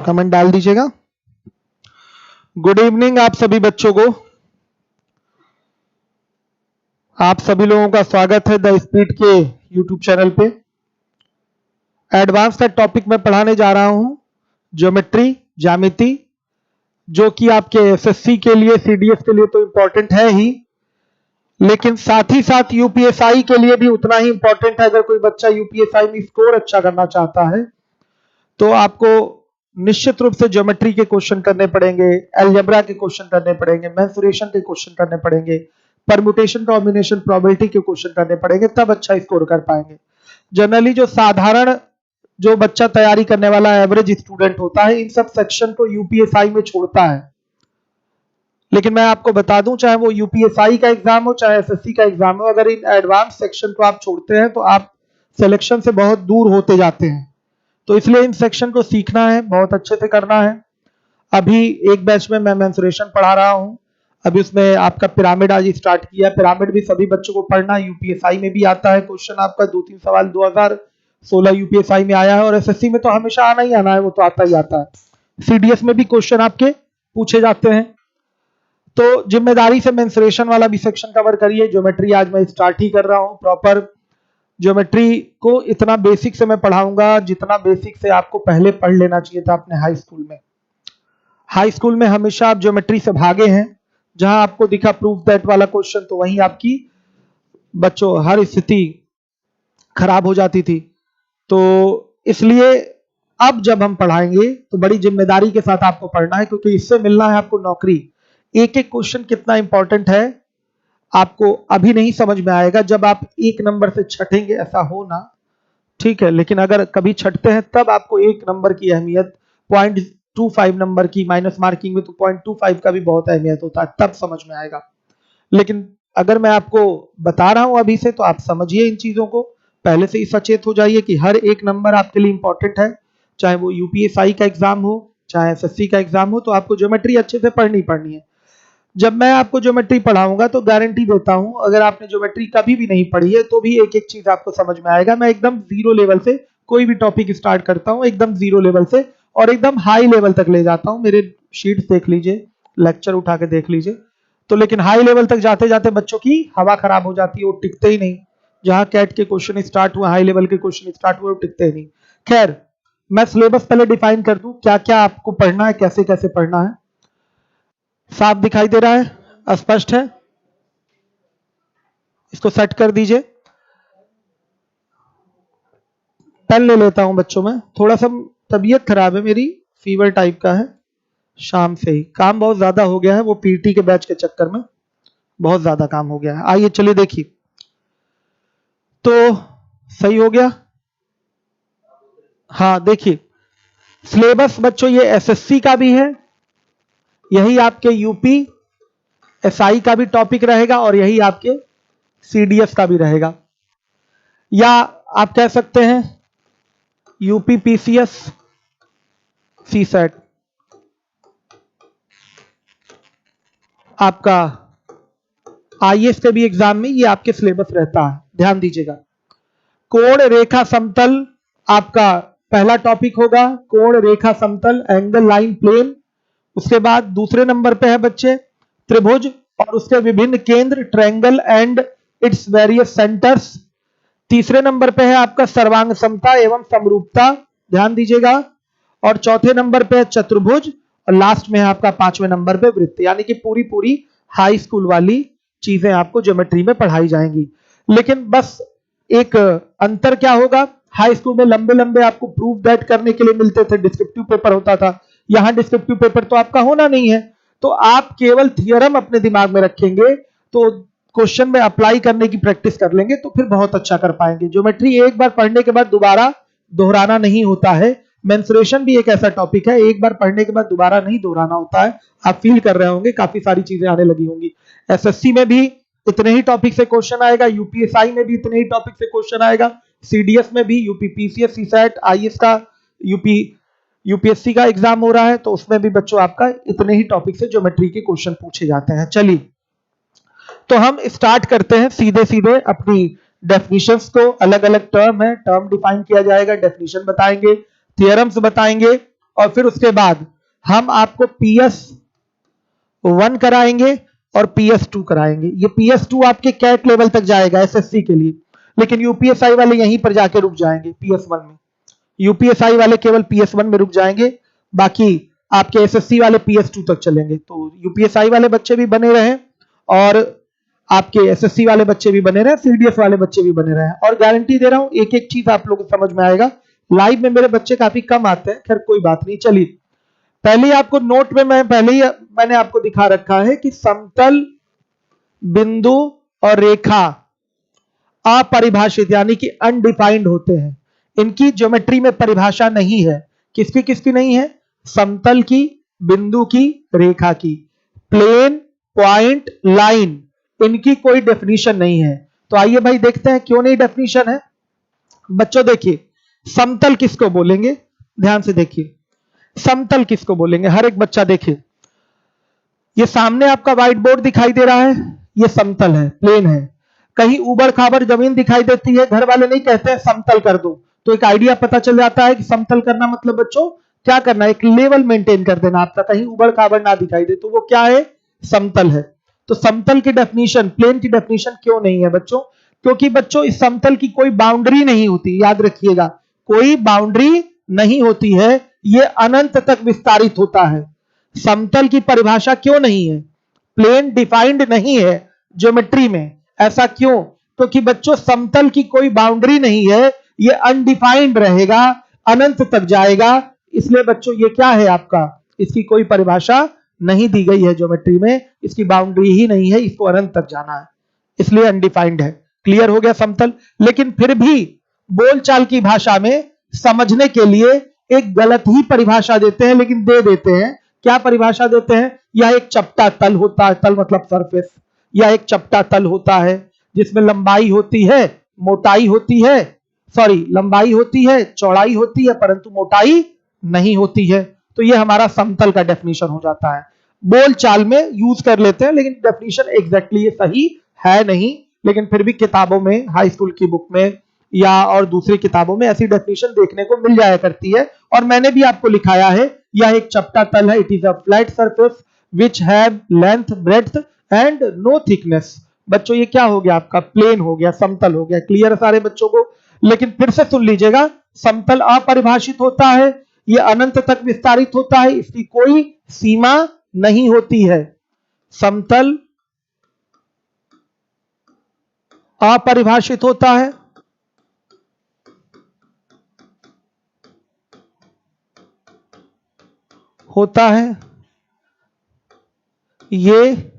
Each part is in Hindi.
कमेंट डाल दीजिएगा। गुड इवनिंग आप सभी बच्चों को। आप सभी लोगों का स्वागत है द स्पीड के यूट्यूब चैनल पे। एडवांस का टॉपिक मैं पढ़ाने जा रहा हूं, ज्योमेट्री, ज्यामिति, जो कि आपके एसएससी के लिए, सीडीएस के लिए तो इंपॉर्टेंट है ही, लेकिन साथ ही साथ यूपीएसआई के लिए भी उतना ही इंपॉर्टेंट है। अगर कोई बच्चा यूपीएसआई में स्कोर अच्छा करना चाहता है तो आपको निश्चित रूप से ज्योमेट्री के क्वेश्चन करने पड़ेंगे, अलजेब्रा के क्वेश्चन करने पड़ेंगे, मेंसुरेशन के क्वेश्चन करने पड़ेंगे, परम्यूटेशन कॉम्बिनेशन प्रोबेबिलिटी के क्वेश्चन करने पड़ेंगे, तब अच्छा स्कोर कर पाएंगे। जनरली जो साधारण जो बच्चा तैयारी करने वाला एवरेज स्टूडेंट होता है, इन सब सेक्शन को यूपीएसआई में छोड़ता है। लेकिन मैं आपको बता दूं, चाहे वो यूपीएसआई का एग्जाम हो चाहे एसएससी का एग्जाम हो, अगर इन एडवांस सेक्शन को आप छोड़ते हैं तो आप सिलेक्शन से बहुत दूर होते जाते हैं। तो इसलिए इन सेक्शन को सीखना है, बहुत अच्छे से करना है। अभी एक बैच में मैं मेंसुरेशन पढ़ा रहा हूं, अभी उसमें आपका पिरामिड आज स्टार्ट किया। पिरामिड भी सभी बच्चों को पढ़ना, यूपीएसआई में भी आता है क्वेश्चन आपका। 2-3 सवाल 2016 यूपीएसआई में आया है, और एसएससी में तो हमेशा आना ही आना है, वो तो आता ही आता है। सीडीएस में भी क्वेश्चन आपके पूछे जाते हैं। तो जिम्मेदारी से मेंसुरेशन वाला भी सेक्शन कवर करिए। ज्योमेट्री आज मैं स्टार्ट ही कर रहा हूं। प्रॉपर ज्योमेट्री को इतना बेसिक से मैं पढ़ाऊंगा जितना बेसिक से आपको पहले पढ़ लेना चाहिए था अपने हाई स्कूल में। हाई स्कूल में हमेशा आप ज्योमेट्री से भागे हैं, जहां आपको दिखा प्रूफ दैट वाला क्वेश्चन, तो वहीं आपकी बच्चों हर स्थिति खराब हो जाती थी। तो इसलिए अब जब हम पढ़ाएंगे तो बड़ी जिम्मेदारी के साथ आपको पढ़ना है, क्योंकि इससे मिलना है आपको नौकरी। एक एक क्वेश्चन कितना इंपॉर्टेंट है आपको अभी नहीं समझ में आएगा, जब आप 1 नंबर से छटेंगे, ऐसा हो ना, ठीक है। लेकिन अगर कभी छटते हैं तब आपको 1 नंबर की अहमियत, 0.25 नंबर की, माइनस मार्किंग में तो 0.25 का भी बहुत अहमियत होता है, तब समझ में आएगा। लेकिन अगर मैं आपको बता रहा हूं अभी से, तो आप समझिए इन चीजों को, पहले से ही सचेत हो जाइए कि हर 1 नंबर आपके लिए इंपॉर्टेंट है। चाहे वो यूपीएसआई का एग्जाम हो चाहे एसएससी का एग्जाम हो, तो आपको ज्योमेट्री अच्छे से पढ़नी है। जब मैं आपको ज्योमेट्री पढ़ाऊंगा तो गारंटी देता हूं, अगर आपने ज्योमेट्री कभी भी नहीं पढ़ी है तो भी एक एक चीज आपको समझ में आएगा। मैं एकदम जीरो लेवल से कोई भी टॉपिक स्टार्ट करता हूं, एकदम जीरो लेवल से, और एकदम हाई लेवल तक ले जाता हूं। मेरे शीट्स देख लीजिए, लेक्चर उठा के देख लीजिए। तो लेकिन हाई लेवल तक जाते जाते बच्चों की हवा खराब हो जाती है, वो टिकते ही नहीं। जहां कैट के क्वेश्चन स्टार्ट हुए, हाई लेवल के क्वेश्चन स्टार्ट हुए, वो टिकते ही नहीं। खैर, मैं सिलेबस पहले डिफाइन कर दूं, क्या क्या आपको पढ़ना है, कैसे कैसे पढ़ना है। साफ दिखाई दे रहा है, अस्पष्ट है? इसको सेट कर दीजिए। पेन ले लेता हूं बच्चों में, थोड़ा सा तबीयत खराब है मेरी, फीवर टाइप का है। शाम से ही काम बहुत ज्यादा हो गया है, वो पीटी के बैच के चक्कर में बहुत ज्यादा काम हो गया है। आइए चलिए देखिए, तो सही हो गया। हाँ देखिए, सिलेबस बच्चों ये एसएससी का भी है, यही आपके यूपी एसआई का भी टॉपिक रहेगा, और यही आपके सीडीएस का भी रहेगा, या आप कह सकते हैं यूपी पीसीएस सीसेट आपका आईएएस के भी एग्जाम में ये आपके सिलेबस रहता है। ध्यान दीजिएगा, कोण रेखा समतल आपका पहला टॉपिक होगा, कोण रेखा समतल, एंगल लाइन प्लेन। उसके बाद दूसरे नंबर पे है बच्चे त्रिभुज और उसके विभिन्न केंद्र, triangle and its various centres. तीसरे नंबर पे है आपका सर्वांग समता एवं समरूपता, ध्यान दीजिएगा। और चौथे नंबर पे है चतुर्भुज, और लास्ट में है आपका 5वें नंबर पे वृत्त। यानी कि पूरी पूरी हाई स्कूल वाली चीजें आपको ज्योमेट्री में पढ़ाई जाएंगी। लेकिन बस एक अंतर क्या होगा, हाई स्कूल में लंबे लंबे आपको प्रूफ दैट करने के लिए मिलते थे, डिस्क्रिप्टिव पेपर होता था। यहां डिस्क्रिप्टिव पेपर तो आपका होना नहीं है, तो आप केवल थियरम अपने दिमाग में रखेंगे, तो क्वेश्चन में अप्लाई करने की प्रैक्टिस कर लेंगे, तो फिर बहुत अच्छा कर पाएंगे। ज्योमेट्री एक बार पढ़ने के बाद दोबारा दोहराना नहीं होता है। मेंसुरेशन भी एक ऐसा टॉपिक है, एक बार पढ़ने के बाद दोबारा नहीं दोहराना होता है। आप फील कर रहे होंगे, काफी सारी चीजें आने लगी होंगी। एसएससी में भी इतने ही टॉपिक से क्वेश्चन आएगा, यूपीएसआई में भी इतने ही टॉपिक से क्वेश्चन आएगा, सीडीएस में भी, यूपी पीसीएस सीसेट आईएएस का, यूपीएससी का एग्जाम हो रहा है, तो उसमें भी बच्चों आपका इतने ही टॉपिक से ज्योमेट्री के क्वेश्चन पूछे जाते हैं। चलिए, तो हम स्टार्ट करते हैं सीधे सीधे अपनी डेफिनेशंस को। अलग अलग टर्म है, टर्म डिफाइन किया जाएगा, डेफिनेशन बताएंगे, थियरम्स बताएंगे, और फिर उसके बाद हम आपको PS1 कराएंगे और PS2 कराएंगे। ये PS2 आपके कैट लेवल तक जाएगा SSC के लिए, लेकिन यूपीएसआई वाले यहीं पर जाके रुक जाएंगे PS1 में। यूपीएसआई वाले केवल PS1 में रुक जाएंगे, बाकी आपके एसएससी वाले PS2 तक चलेंगे। तो यूपीएसआई वाले बच्चे भी बने रहे और आपके एसएससी वाले बच्चे भी बने रहे, सीडीएस वाले बच्चे भी बने रहे। और गारंटी दे रहा हूं एक एक चीज आप लोगों को समझ में आएगा। लाइव में मेरे बच्चे काफी कम आते हैं, खैर कोई बात नहीं। चलिए, पहले ही आपको नोट में मैंने आपको दिखा रखा है कि समतल, बिंदु और रेखा अपरिभाषित यानी कि अनडिफाइंड होते हैं। इनकी ज्योमेट्री में परिभाषा नहीं है। किसकी किसकी नहीं है? समतल की, बिंदु की, रेखा की। प्लेन, पॉइंट, लाइन, इनकी कोई डेफिनेशन नहीं है। तो आइए भाई देखते हैं क्यों नहीं डेफिनेशन है। बच्चों देखिए, समतल किसको बोलेंगे? ध्यान से देखिए, समतल किसको बोलेंगे? हर एक बच्चा देखिए, ये सामने आपका व्हाइट बोर्ड दिखाई दे रहा है, ये समतल है, प्लेन है। कहीं उबड़ खाबड़ जमीन दिखाई देती है, घर वाले नहीं कहते हैं समतल कर दो, तो एक आइडिया पता चल जाता है कि समतल करना मतलब बच्चों क्या करना है, एक लेवल मेंटेन कर देना आपका, कहीं उबड़ खाबड़ ना दिखाई दे, तो वो क्या है? समतल है। तो समतल की डेफिनेशन, प्लेन की डेफिनेशन क्यों नहीं है बच्चों? क्योंकि बच्चों इस समतल की कोई बाउंड्री नहीं होती, याद रखिएगा, कोई बाउंड्री नहीं होती है, ये अनंत तक विस्तारित होता है। समतल की परिभाषा क्यों नहीं है? प्लेन डिफाइंड नहीं है ज्योमेट्री में। ऐसा क्यों? क्योंकि बच्चों समतल की कोई बाउंड्री नहीं है, ये अनडिफाइंड रहेगा, अनंत तक जाएगा। इसलिए बच्चों ये क्या है आपका? इसकी कोई परिभाषा नहीं दी गई है ज्योमेट्री में, इसकी बाउंड्री ही नहीं है, इसको अनंत तक जाना है, इसलिए अनडिफाइंड है। क्लियर हो गया समतल? लेकिन फिर भी बोलचाल की भाषा में समझने के लिए एक गलत ही परिभाषा देते हैं, लेकिन दे देते हैं। क्या परिभाषा देते हैं? यह एक चपटा तल होता है, तल मतलब सरफेस। यह एक चपटा तल होता है जिसमें लंबाई होती है, मोटाई होती है, सॉरी लंबाई होती है, चौड़ाई होती है, परंतु मोटाई नहीं होती है। तो यह हमारा समतल का डेफिनेशन हो जाता है। बोलचाल में यूज कर लेते हैं, लेकिन डेफिनेशन एग्जैक्टली ये सही है नहीं। लेकिन फिर भी किताबों में, हाई स्कूल की बुक में या और दूसरी किताबों में ऐसी डेफिनेशन देखने को मिल जाया करती है। और मैंने भी आपको लिखाया है, यह एक चपटा तल है, it is a flat surface which have length, breadth and no thickness. बच्चों ये क्या हो गया आपका? प्लेन हो गया, समतल हो गया। क्लियर है सारे बच्चों को? लेकिन फिर से सुन लीजिएगा, समतल अपरिभाषित होता है, ये अनंत तक विस्तारित होता है, इसकी कोई सीमा नहीं होती है। समतल अपरिभाषित होता है, ये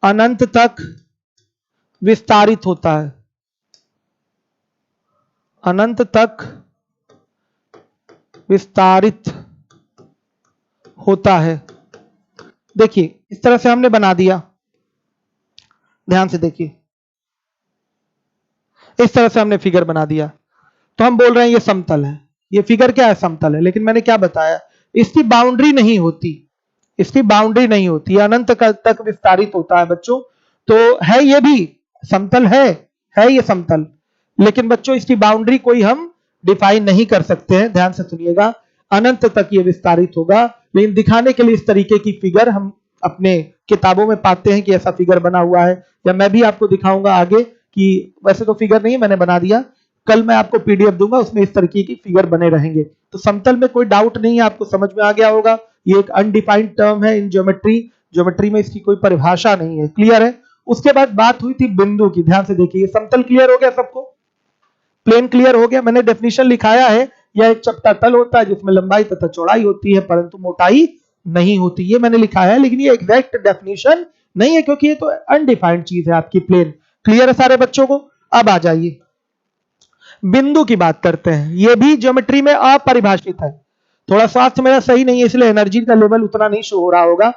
अनंत तक विस्तारित होता है, अनंत तक विस्तारित होता है। देखिए इस तरह से हमने बना दिया, ध्यान से देखिए, इस तरह से हमने फिगर बना दिया। तो हम बोल रहे हैं ये समतल है, ये फिगर क्या है? समतल है। लेकिन मैंने क्या बताया? इसकी बाउंड्री नहीं होती, इसकी बाउंड्री नहीं होती, अनंत तक विस्तारित होता है बच्चों। तो है ये भी समतल है ये समतल, लेकिन बच्चों इसकी बाउंड्री कोई हम डिफाइन नहीं कर सकते हैं। ध्यान से सुनिएगा, अनंत तक ये विस्तारित होगा। लेकिन दिखाने के लिए इस तरीके की फिगर हम अपने किताबों में पाते हैं कि ऐसा फिगर बना हुआ है, या मैं भी आपको दिखाऊंगा आगे कि वैसे तो फिगर नहीं मैंने बना दिया, कल मैं आपको पीडीएफ दूंगा, उसमें इस तरीके की फिगर बने रहेंगे। तो समतल में कोई डाउट नहीं है, आपको समझ में आ गया होगा। ये एक अनडिफाइंड टर्म है इन ज्योमेट्री में इसकी कोई परिभाषा नहीं है। क्लियर है? उसके बाद बात हुई थी बिंदु की। ध्यान से देखिए, समतल क्लियर हो गया सबको? प्लेन क्लियर हो गया? मैंने डेफिनेशन लिखाया है, यह एक चपटा तल होता है जिसमें लंबाई तथा चौड़ाई होती है, परंतु मोटाई नहीं होती। ये मैंने लिखा है, लेकिन ये एग्जैक्ट डेफिनेशन नहीं है, क्योंकि ये तो अनडिफाइंड चीज है आपकी प्लेन। क्लियर है सारे बच्चों को? अब आ जाइए बिंदु की बात करते हैं। यह भी ज्योमेट्री में अपरिभाषित है। थोड़ा स्वास्थ्य मेरा सही नहीं है, इसलिए एनर्जी का लेवल उतना नहीं शो हो रहा होगा।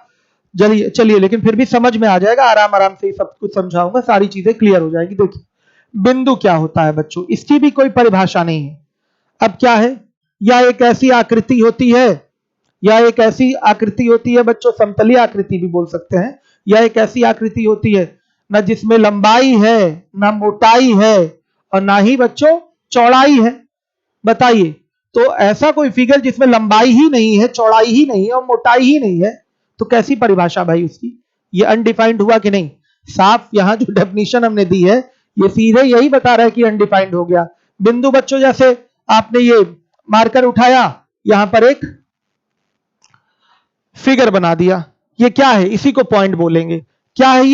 चलिए, लेकिन फिर भी समझ में आ जाएगा, आराम आराम से सब कुछ समझाऊंगा, सारी चीजें क्लियर हो जाएगी। देखिए बिंदु क्या होता है बच्चों, इसकी भी कोई परिभाषा नहीं है। अब क्या है? यह एक ऐसी आकृति होती है, यह एक ऐसी आकृति होती है बच्चों, समतलीय आकृति भी बोल सकते हैं। यह एक ऐसी आकृति होती है ना जिसमें लंबाई है, ना मोटाई है, और ना ही बच्चों चौड़ाई है। बताइए, तो ऐसा कोई फिगर जिसमें लंबाई ही नहीं है, चौड़ाई ही नहीं है और मोटाई ही नहीं है, तो कैसी परिभाषा भाई उसकी? ये अनडिफाइंड हुआ कि नहीं? साफ यहां जो डेफिनेशन हमने दी है ये सीधे यही बता रहा है कि अनडिफाइंड हो गया। बिंदु बच्चों जैसे आपने ये मार्कर उठाया, यहां पर एक फिगर बना दिया, ये क्या है? इसी को पॉइंट बोलेंगे। क्या है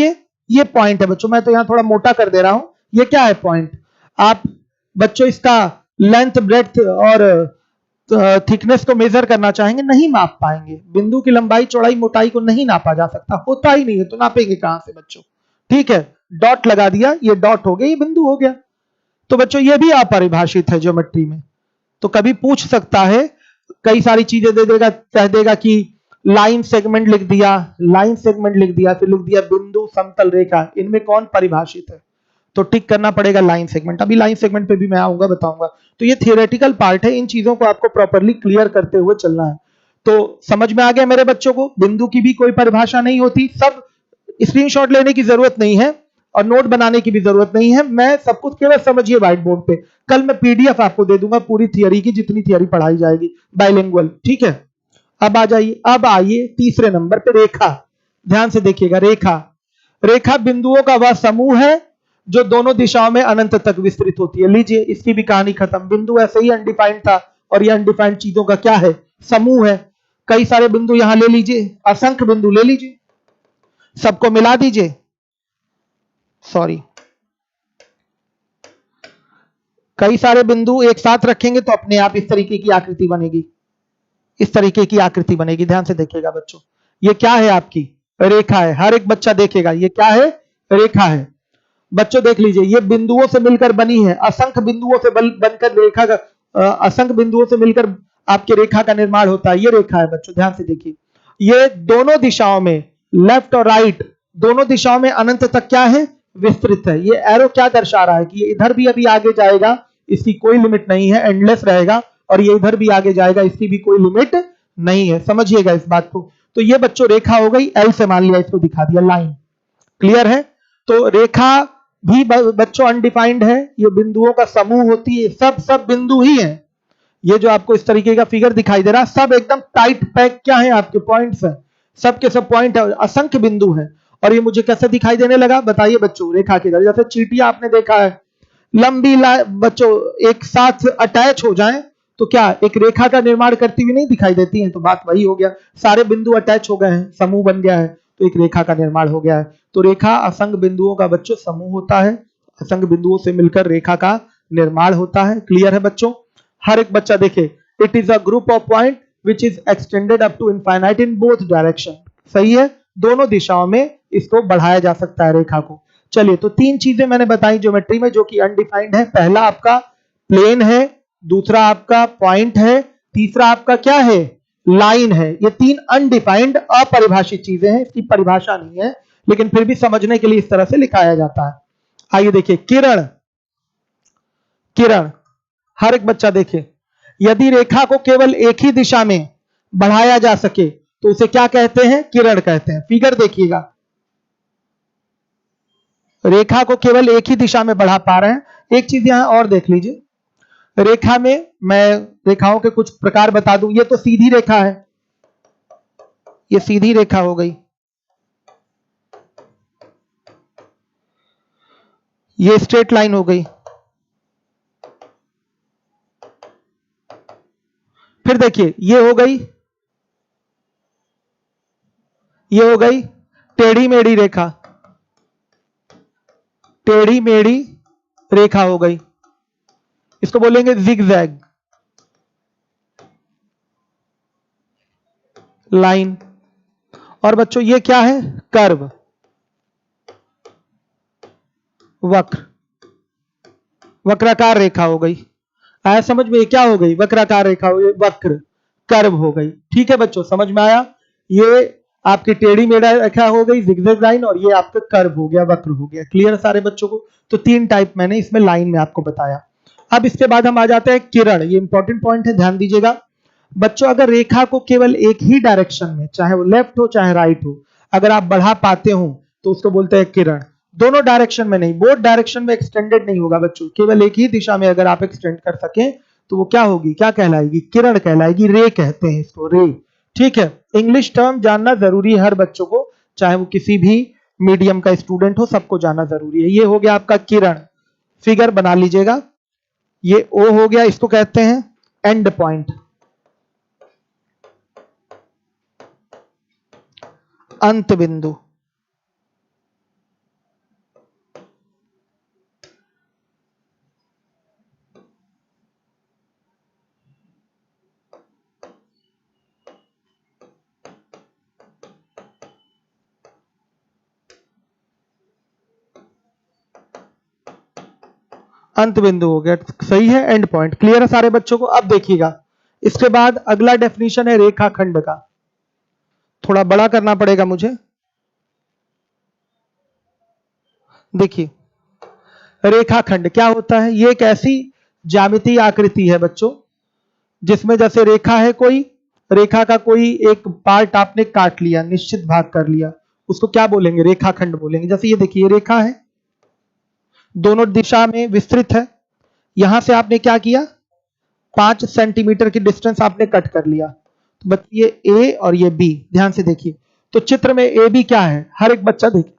ये पॉइंट है बच्चों। मैं तो यहां थोड़ा मोटा कर दे रहा हूं। ये क्या है? पॉइंट। आप बच्चों इसका लेंथ, ब्रेड्थ और थिकनेस को मेजर करना चाहेंगे, नहीं माप पाएंगे। बिंदु की लंबाई, चौड़ाई, मोटाई को नहीं नापा जा सकता, होता ही नहीं है, तो नापेंगे कहां से बच्चों? ठीक है, डॉट लगा दिया, ये डॉट हो गया, ये बिंदु हो गया। तो बच्चों ये भी अपरिभाषित है ज्योमेट्री में। तो कभी पूछ सकता है, कई सारी चीजें दे देगा, कह देगा कि लाइन सेगमेंट लिख दिया, लाइन सेगमेंट लिख दिया, फिर लिख दिया बिंदु, समतल रेखा, इनमें कौन परिभाषित है? तो टिक करना पड़ेगा लाइन सेगमेंट। अभी लाइन सेगमेंट पे भी मैं आऊंगा, बताऊंगा। तो ये थियोरेटिकल पार्ट है, इन चीजों को आपको प्रॉपर्ली क्लियर करते हुए चलना है। तो समझ में आ गया मेरे बच्चों को? बिंदु की भी कोई परिभाषा नहीं होती। सब स्क्रीनशॉट लेने की जरूरत नहीं है और नोट बनाने की भी जरूरत नहीं है। मैं सब कुछ केवल समझिए व्हाइट बोर्ड पे। कल मैं पीडीएफ आपको दे दूंगा पूरी थियरी की, जितनी थियरी पढ़ाई जाएगी बाइलिंगुअल। ठीक है, अब आ जाइए, अब आइए तीसरे नंबर पे, रेखा। ध्यान से देखिएगा, रेखा। रेखा बिंदुओं का वह समूह है जो दोनों दिशाओं में अनंत तक विस्तृत होती है। लीजिए, इसकी भी कहानी खत्म। बिंदु ऐसे ही अनडिफाइंड था और ये अनडिफाइंड चीजों का क्या है? समूह है। कई सारे बिंदु यहां ले लीजिए, असंख्य बिंदु ले लीजिए, सबको मिला दीजिए। सॉरी, कई सारे बिंदु एक साथ रखेंगे तो अपने आप इस तरीके की आकृति बनेगी, इस तरीके की आकृति बनेगी। ध्यान से देखिएगा बच्चों, ये क्या है? आपकी रेखा है। हर एक बच्चा देखेगा, ये क्या है? रेखा है। बच्चों देख लीजिए, ये बिंदुओं से मिलकर बनी है, असंख्य बिंदुओं से बनकर रेखा का, असंख्य बिंदुओं से मिलकर आपके रेखा का निर्माण होता है। ये रेखा है बच्चों, ध्यान से देखिए। ये दोनों दिशाओं में, लेफ्ट और राइट, दोनों दिशाओं में अनंत तक क्या है? विस्तृत है। ये एरो क्या दर्शा रहा है कि ये इधर भी अभी आगे जाएगा, इसकी कोई लिमिट नहीं है, एंडलेस रहेगा, और ये इधर भी आगे जाएगा, इसकी भी कोई लिमिट नहीं है। समझिएगा इस बात को। तो ये बच्चों रेखा हो गई, एल से मान लिया, इसको दिखा दिया, लाइन। क्लियर है? तो रेखा भी बच्चों अनडिफाइंड है, ये बिंदुओं का समूह होती है। सब बिंदु ही है। ये जो आपको इस तरीके का फिगर दिखाई दे रहा है, सब एकदम टाइट पैक क्या है? आपके पॉइंट्स है, सब के सब पॉइंट है, असंख्य बिंदु है। और ये मुझे कैसे दिखाई देने लगा बताइए बच्चों? रेखा की तरह, जैसे चींटियां आपने देखा है, लंबी बच्चों एक साथ अटैच हो जाएं तो क्या एक रेखा का निर्माण करती हुई नहीं दिखाई देती हैं? तो बात वही हो गया, सारे बिंदु अटैच हो गए हैं, समूह बन गया है, तो एक रेखा का निर्माण हो गया है। तो रेखा असंख्य बिंदुओं का बच्चों समूह होता है, असंख्य बिंदुओं से मिलकर रेखा का निर्माण होता है। क्लियर है बच्चों? हर एक बच्चा देखे, it is a group of point which is extended up to infinite in both direction. सही है, दोनों दिशाओं में इसको बढ़ाया जा सकता है रेखा को। चलिए, तो तीन चीजें मैंने बताई ज्योमेट्री में जो कि अनडिफाइंड है। पहला आपका प्लेन है, दूसरा आपका पॉइंट है, तीसरा आपका क्या है? लाइन है। ये तीन अनडिफाइंड, अपरिभाषित चीजें हैं, इसकी परिभाषा नहीं है, लेकिन फिर भी समझने के लिए इस तरह से लिखाया जाता है। आइए देखिए, किरण। किरण, हर एक बच्चा देखे, यदि रेखा को केवल एक ही दिशा में बढ़ाया जा सके तो उसे क्या कहते हैं? किरण कहते हैं। फिगर देखिएगा, रेखा को केवल एक ही दिशा में बढ़ा पा रहे हैं। एक चीज यहां और देख लीजिए, रेखा में मैं रेखाओं के कुछ प्रकार बता दूं। ये तो सीधी रेखा है, ये सीधी रेखा हो गई, ये स्ट्रेट लाइन हो गई। फिर देखिए, ये हो गई, ये हो गई टेढ़ी मेढ़ी रेखा, टेढ़ी मेढ़ी रेखा हो गई, इसको बोलेंगे जिगजैग लाइन। और बच्चों ये क्या है? कर्व, वक्र, वक्राकार रेखा हो गई। आया समझ में? ये क्या हो गई? वक्राकार रेखा हो गई, वक्र, कर्व हो गई। ठीक है बच्चों, समझ में आया? ये आपकी टेढ़ी मेढ़ा रेखा हो गई, जिगजैग लाइन, और ये आपका कर्व हो गया, वक्र हो गया। क्लियर है सारे बच्चों को? तो तीन टाइप मैंने इसमें लाइन में आपको बताया। अब इसके बाद हम आ जाते हैं किरण। ये इंपॉर्टेंट पॉइंट है, ध्यान दीजिएगा बच्चों। अगर रेखा को केवल एक ही डायरेक्शन में, चाहे वो लेफ्ट हो चाहे राइट हो, अगर आप बढ़ा पाते हो तो उसको बोलते हैं किरण। दोनों डायरेक्शन में नहीं, बोथ डायरेक्शन में एक्सटेंडेड नहीं होगा बच्चों, केवल एक ही दिशा में अगर आप एक्सटेंड कर सकें तो वो क्या होगी, क्या कहलाएगी, किरण कहलाएगी, रे कहते हैं इसको, रे। ठीक है, इंग्लिश टर्म जानना जरूरी है हर बच्चों को, चाहे वो किसी भी मीडियम का स्टूडेंट हो, सबको जानना जरूरी है। ये हो गया आपका किरण, फिगर बना लीजिएगा। ये ओ हो गया, इसको कहते हैं एंड पॉइंट, अंत बिंदु। अंत बिंदु हो गया, सही है, एंड पॉइंट। क्लियर है सारे बच्चों को। अब देखिएगा, इसके बाद अगला डेफिनेशन है रेखाखंड का। थोड़ा बड़ा करना पड़ेगा मुझे। देखिए, रेखाखंड क्या होता है, ये एक ऐसी ज्यामितीय आकृति है बच्चों, जिसमें जैसे रेखा है, कोई रेखा का कोई एक पार्ट आपने काट लिया, निश्चित भाग कर लिया, उसको क्या बोलेंगे, रेखाखंड बोलेंगे। जैसे ये देखिए, रेखा है, दोनों दिशा में विस्तृत है, यहां से आपने क्या किया, 5 सेंटीमीटर की डिस्टेंस आपने कट कर लिया। तो बच्चे ये ए और ये बी, ध्यान से देखिए। तो चित्र में ए बी क्या है, हर एक बच्चा देखिए,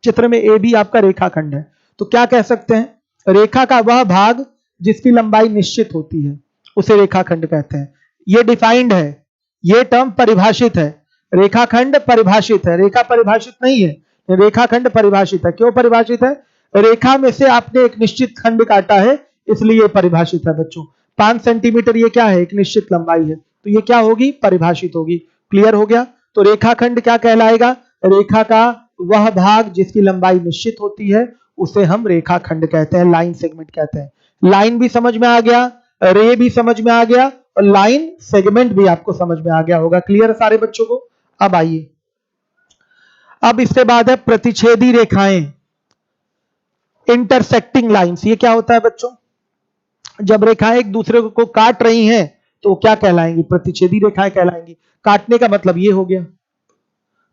चित्र में ए बी आपका रेखाखंड है। तो क्या कह सकते हैं, रेखा का वह भाग जिसकी लंबाई निश्चित होती है उसे रेखाखंड कहते हैं। ये डिफाइंड है, ये टर्म परिभाषित है। रेखाखंड परिभाषित है, रेखा परिभाषित नहीं है, रेखाखंड परिभाषित है। क्यों परिभाषित है, रेखा में से आपने एक निश्चित खंड काटा है, इसलिए ये परिभाषित है बच्चों। 5 सेंटीमीटर ये क्या है, एक निश्चित लंबाई है, तो ये क्या होगी, परिभाषित होगी। क्लियर हो गया। तो रेखाखंड क्या कहलाएगा, रेखा का वह भाग जिसकी लंबाई निश्चित होती है उसे हम रेखाखंड कहते हैं, लाइन सेगमेंट कहते हैं। लाइन भी समझ में आ गया, रे भी समझ में आ गया, और लाइन सेगमेंट भी आपको समझ में आ गया होगा। क्लियर है सारे बच्चों को। अब आइए, अब इसके बाद है प्रतिच्छेदी रेखाएं, इंटरसेक्टिंग लाइंस। ये क्या होता है बच्चों, जब रेखाएं एक दूसरे को काट रही हैं तो क्या कहलाएंगी, प्रतिच्छेदी रेखाएं कहलाएंगी। काटने का मतलब ये हो गया,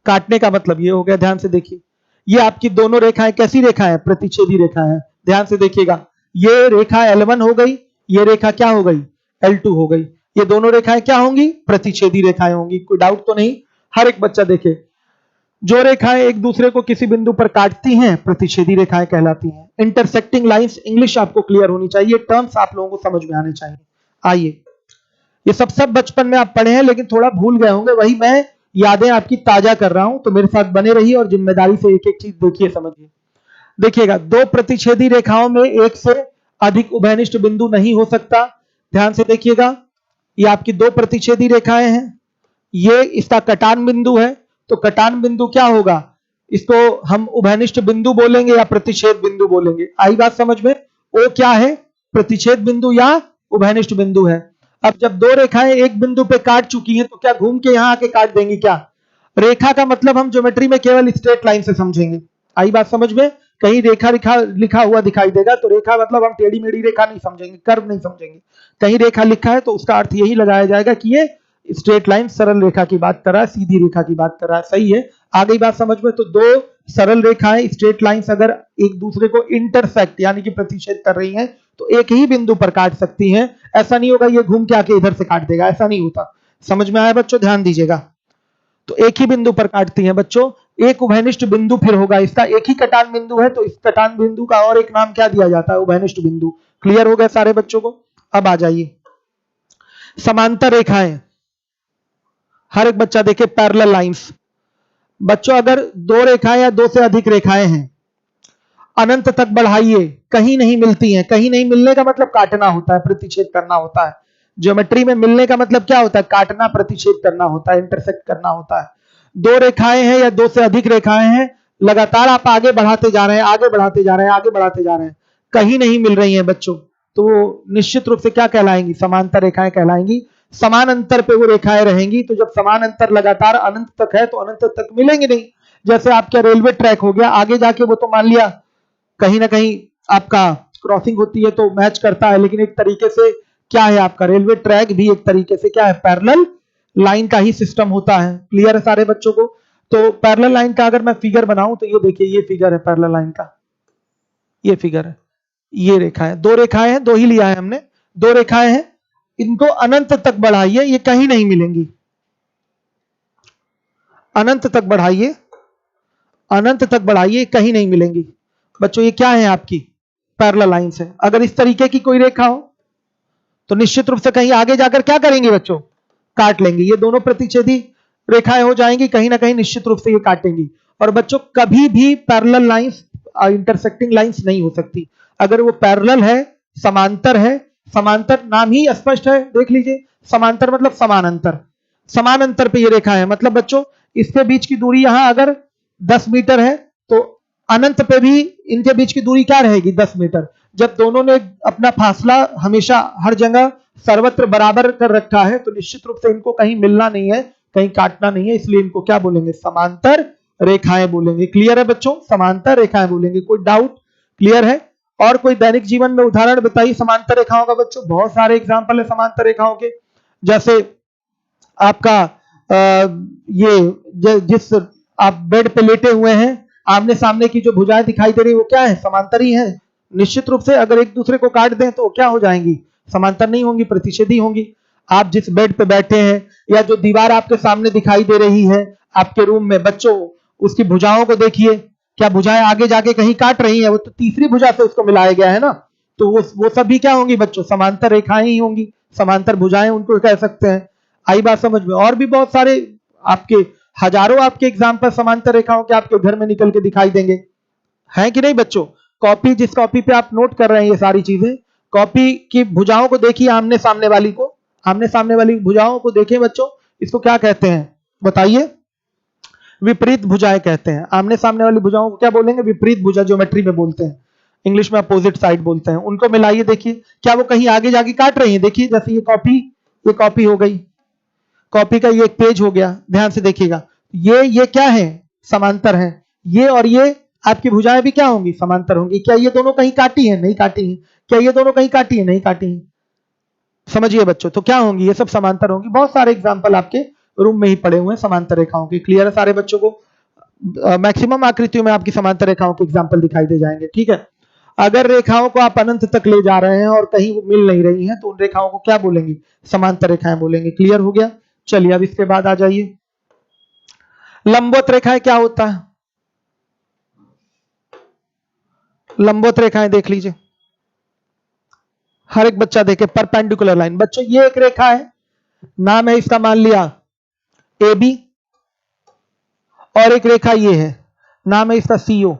काटने का मतलब ये हो गया। ध्यान से देखिए, ये आपकी दोनों रेखाएं कैसी रेखाएं, प्रतिच्छेदी रेखाएं हैं। ध्यान से देखिएगा, ये रेखा L1 हो गई, ये रेखा क्या हो गई, L2 हो गई। ये दोनों रेखाएं क्या होंगी, प्रतिच्छेदी रेखाएं होंगी। कोई डाउट तो नहीं, हर एक बच्चा देखे, जो रेखाएं एक दूसरे को किसी बिंदु पर काटती हैं प्रतिच्छेदी रेखाएं कहलाती हैं। इंटरसेक्टिंग लाइंस, इंग्लिश आपको क्लियर होनी चाहिए, टर्म्स आप लोगों को समझ में आने चाहिए। आइए, ये सब बचपन में आप पढ़े हैं लेकिन थोड़ा भूल गए होंगे, वही मैं यादें आपकी ताजा कर रहा हूं। तो मेरे साथ बने रहिए और जिम्मेदारी से एक एक चीज देखिए, समझिए। देखिएगा, दो प्रतिच्छेदी रेखाओं में एक से अधिक उभयनिष्ठ बिंदु नहीं हो सकता। ध्यान से देखिएगा, ये आपकी दो प्रतिच्छेदी रेखाएं हैं, ये इसका कटान बिंदु है। तो कटान बिंदु क्या होगा, इसको हम उभयनिष्ठ बिंदु बोलेंगे या प्रतिच्छेद बिंदु बोलेंगे। आई बात समझ में। ओ क्या है, प्रतिच्छेद बिंदु या उभयनिष्ठ बिंदु है। अब जब दो रेखाएं एक बिंदु पे काट चुकी हैं तो क्या घूम के यहां आके काट देंगी क्या, रेखा का मतलब हम ज्योमेट्री में केवल स्ट्रेट लाइन से समझेंगे। आई बात समझ में। कहीं रेखा लिखा हुआ दिखाई देगा तो रेखा मतलब हम टेढ़ी मेढ़ी रेखा नहीं समझेंगे, कर्व नहीं समझेंगे। कहीं रेखा लिखा है तो उसका अर्थ यही लगाया जाएगा कि ये स्ट्रेट लाइन, सरल रेखा की बात कर रहा है, सीधी रेखा की बात कर रहा है। सही है, आ गई बात समझ में। तो दो सरल रेखाएं, स्ट्रेट लाइंस अगर एक दूसरे को इंटरसेक्ट यानी कि प्रतिच्छेद कर रही हैं तो एक ही बिंदु पर काट सकती हैं। ऐसा नहीं होगा ये घूम के आके इधर से काट देगा, ऐसा नहीं होता। समझ में आया बच्चों, ध्यान दीजिएगा। तो एक ही बिंदु पर काटती हैं बच्चों। एक उभयनिष्ठ बिंदु फिर होगा, इसका एक ही कटान बिंदु है तो इस कटान बिंदु का और एक नाम क्या दिया जाता है, उभयनिष्ठ बिंदु। क्लियर हो गया सारे बच्चों को। अब आ जाइए, समांतर रेखाएं, हर एक बच्चा देखे, पैरेलल लाइंस। बच्चों अगर दो रेखाएं या दो से अधिक रेखाएं हैं, अनंत तक बढ़ाइए, कहीं नहीं मिलती हैं। कहीं नहीं मिलने का मतलब काटना होता है, प्रतिच्छेद करना होता है। ज्योमेट्री में मिलने का मतलब क्या होता है, काटना, प्रतिच्छेद करना होता है, इंटरसेक्ट करना होता है। दो रेखाएं हैं या दो से अधिक रेखाएं हैं, लगातार आप आगे बढ़ाते जा रहे हैं, आगे बढ़ाते जा रहे हैं, आगे बढ़ाते जा रहे हैं, कहीं नहीं मिल रही हैं बच्चों, तो निश्चित रूप से क्या कहलाएंगी, समांतर रेखाएं कहलाएंगी। समान अंतर पे वो रेखाएं रहेंगी। तो जब समान अंतर लगातार अनंत तक है तो अनंत तक मिलेंगे नहीं। जैसे आपका रेलवे ट्रैक हो गया, आगे जाके वो तो मान लिया कहीं ना कहीं आपका क्रॉसिंग होती है तो मैच करता है, लेकिन एक तरीके से क्या है, आपका रेलवे ट्रैक भी एक तरीके से क्या है, पैरेलल लाइन का ही सिस्टम होता है। क्लियर है सारे बच्चों को। तो पैरेलल लाइन का अगर मैं फिगर बनाऊं तो ये देखिए, ये फिगर है पैरेलल लाइन का, ये फिगर है, ये रेखा है, दो रेखाएं हैं, दो ही लिया है हमने, दो रेखाएं हैं, इनको अनंत तक बढ़ाइए, ये कहीं नहीं मिलेंगी। अनंत तक बढ़ाइए, अनंत तक बढ़ाइए, कहीं नहीं मिलेंगी। बच्चों ये क्या है, आपकी पैरेलल लाइंस है। अगर इस तरीके की कोई रेखा हो तो निश्चित रूप से कहीं आगे जाकर क्या करेंगे बच्चों, काट लेंगे। ये दोनों प्रतिच्छेदी रेखाएं हो जाएंगी, कहीं ना कहीं निश्चित रूप से ये काटेंगी। और बच्चों कभी भी पैरेलल लाइंस इंटरसेक्टिंग लाइंस नहीं हो सकती। अगर वो पैरेलल है, समांतर है, समांतर नाम ही स्पष्ट है, देख लीजिए, समांतर मतलब समानांतर। समानांतर पे ये रेखा है, मतलब बच्चों इसके बीच की दूरी यहां अगर 10 मीटर है तो अनंत पे भी इनके बीच की दूरी क्या रहेगी, 10 मीटर। जब दोनों ने अपना फासला हमेशा हर जगह सर्वत्र बराबर कर रखा है तो निश्चित रूप से इनको कहीं मिलना नहीं है, कहीं काटना नहीं है, इसलिए इनको क्या बोलेंगे, समांतर रेखाएं बोलेंगे। क्लियर है बच्चों, समांतर रेखाएं बोलेंगे। कोई डाउट, क्लियर है? और कोई दैनिक जीवन में उदाहरण बताइए समांतर रेखाओं का बच्चों। बहुत सारे एग्जाम्पल है समांतर रेखाओं के, जैसे आपका ये जिस आप बेड पे लेटे हुए हैं, आमने सामने की जो भुजाएं दिखाई दे रही है वो क्या है, समांतर ही है। निश्चित रूप से अगर एक दूसरे को काट दें तो क्या हो जाएंगी, समांतर नहीं होंगी, प्रतिच्छेदी होंगी। आप जिस बेड पे बैठे हैं या जो दीवार आपके सामने दिखाई दे रही है आपके रूम में, बच्चों उसकी भुजाओं को देखिए, क्या भुजाएं आगे जाके कहीं काट रही है, वो तो तीसरी भुजा से उसको मिलाया गया है ना। तो वो सभी क्या होंगी बच्चों, समांतर रेखाएं ही होंगी, समांतर भुजाएं उनको कह सकते हैं। आई बात समझ में? और भी बहुत सारे आपके हजारों आपके एग्जाम्पल समांतर रेखाओं के आपके घर में निकल के दिखाई देंगे, हैं कि नहीं बच्चों? कॉपी, जिस कॉपी पे आप नोट कर रहे हैं ये सारी चीजें, कॉपी की भुजाओं को देखिए, आमने सामने वाली को, आमने सामने वाली भुजाओं को देखिए बच्चों, इसको क्या कहते हैं बताइए? विपरीत भुजाएं कहते हैं। आमने सामने वाली भुजाओं को क्या बोलेंगे, विपरीत भुजा, ज्योमेट्री में बोलते हैं, इंग्लिश में अपोजिट साइड बोलते हैं। उनको मिलाइए, देखिए क्या वो कहीं आगे जाके काट रही है। देखिए जैसे ये कॉपी हो गई, कॉपी का ये एक पेज हो गया, ध्यान से देखिएगा, ये क्या है, समांतर है। ये और ये आपकी भुजाएं भी क्या होंगी, समांतर होंगी। क्या ये दोनों कहीं काटी है, नहीं काटी है? क्या ये दोनों कहीं काटी है, नहीं काटी है? समझिए बच्चों, तो क्या होंगी, ये सब समांतर होंगी। बहुत सारे एग्जाम्पल आपके रूम में ही पड़े हुए हैं समांतर रेखाओं के। क्लियर है सारे बच्चों को? मैक्सिमम आकृतियों में आपकी समांतर रेखाओं के एग्जाम्पल दिखाई दे जाएंगे। ठीक है, अगर रेखाओं को आप अनंत तक ले जा रहे हैं और कहीं वो मिल नहीं रही हैं तो उन रेखाओं को क्या बोलेंगे, समांतर रेखाएं बोलेंगे। क्लियर हो गया? चलिए अब इसके बाद आ जाइए, लंबवत रेखाएं क्या होता है? लंबवत रेखाएं देख लीजिए, हर एक बच्चा देखे, परपेंडिकुलर लाइन। बच्चों ये एक रेखा है, नाम है इसका मान लिया ए बी, और एक रेखा ये है, नाम है इसका सीओ।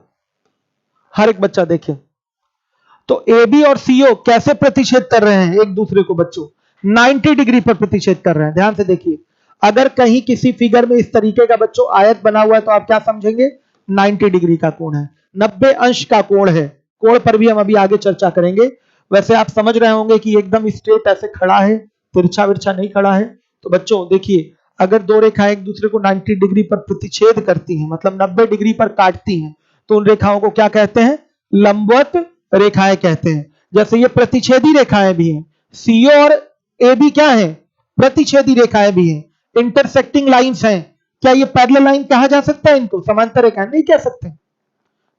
हर एक बच्चा देखे, तो ए बी और सीओ कैसे प्रतिच्छेद कर रहे हैं एक दूसरे को बच्चों, 90 डिग्री पर प्रतिच्छेद कर रहे हैं। ध्यान से देखिए, अगर कहीं किसी फिगर में इस तरीके का बच्चों आयत बना हुआ है तो आप क्या समझेंगे, 90 डिग्री का कोण है, 90 अंश का कोण है। कोण पर भी हम अभी आगे चर्चा करेंगे। वैसे आप समझ रहे होंगे कि एकदम स्ट्रेट ऐसे खड़ा है, तिरछा विरछा नहीं खड़ा है। तो बच्चों देखिए, अगर दो रेखाएं एक दूसरे को 90 डिग्री पर प्रतिच्छेद करती हैं, मतलब 90 डिग्री पर काटती हैं, तो उन रेखाओं को क्या कहते हैं, लंबवत रेखाएं कहते हैं। जैसे ये प्रतिच्छेदी रेखाएं भी हैं, सीओ और ए बी क्या है, प्रतिच्छेदी रेखाएं भी हैं, इंटरसेक्टिंग लाइंस हैं। क्या ये पैरेलल लाइन कहा जा सकता है इनको, समांतर रेखाएं नहीं कह सकते।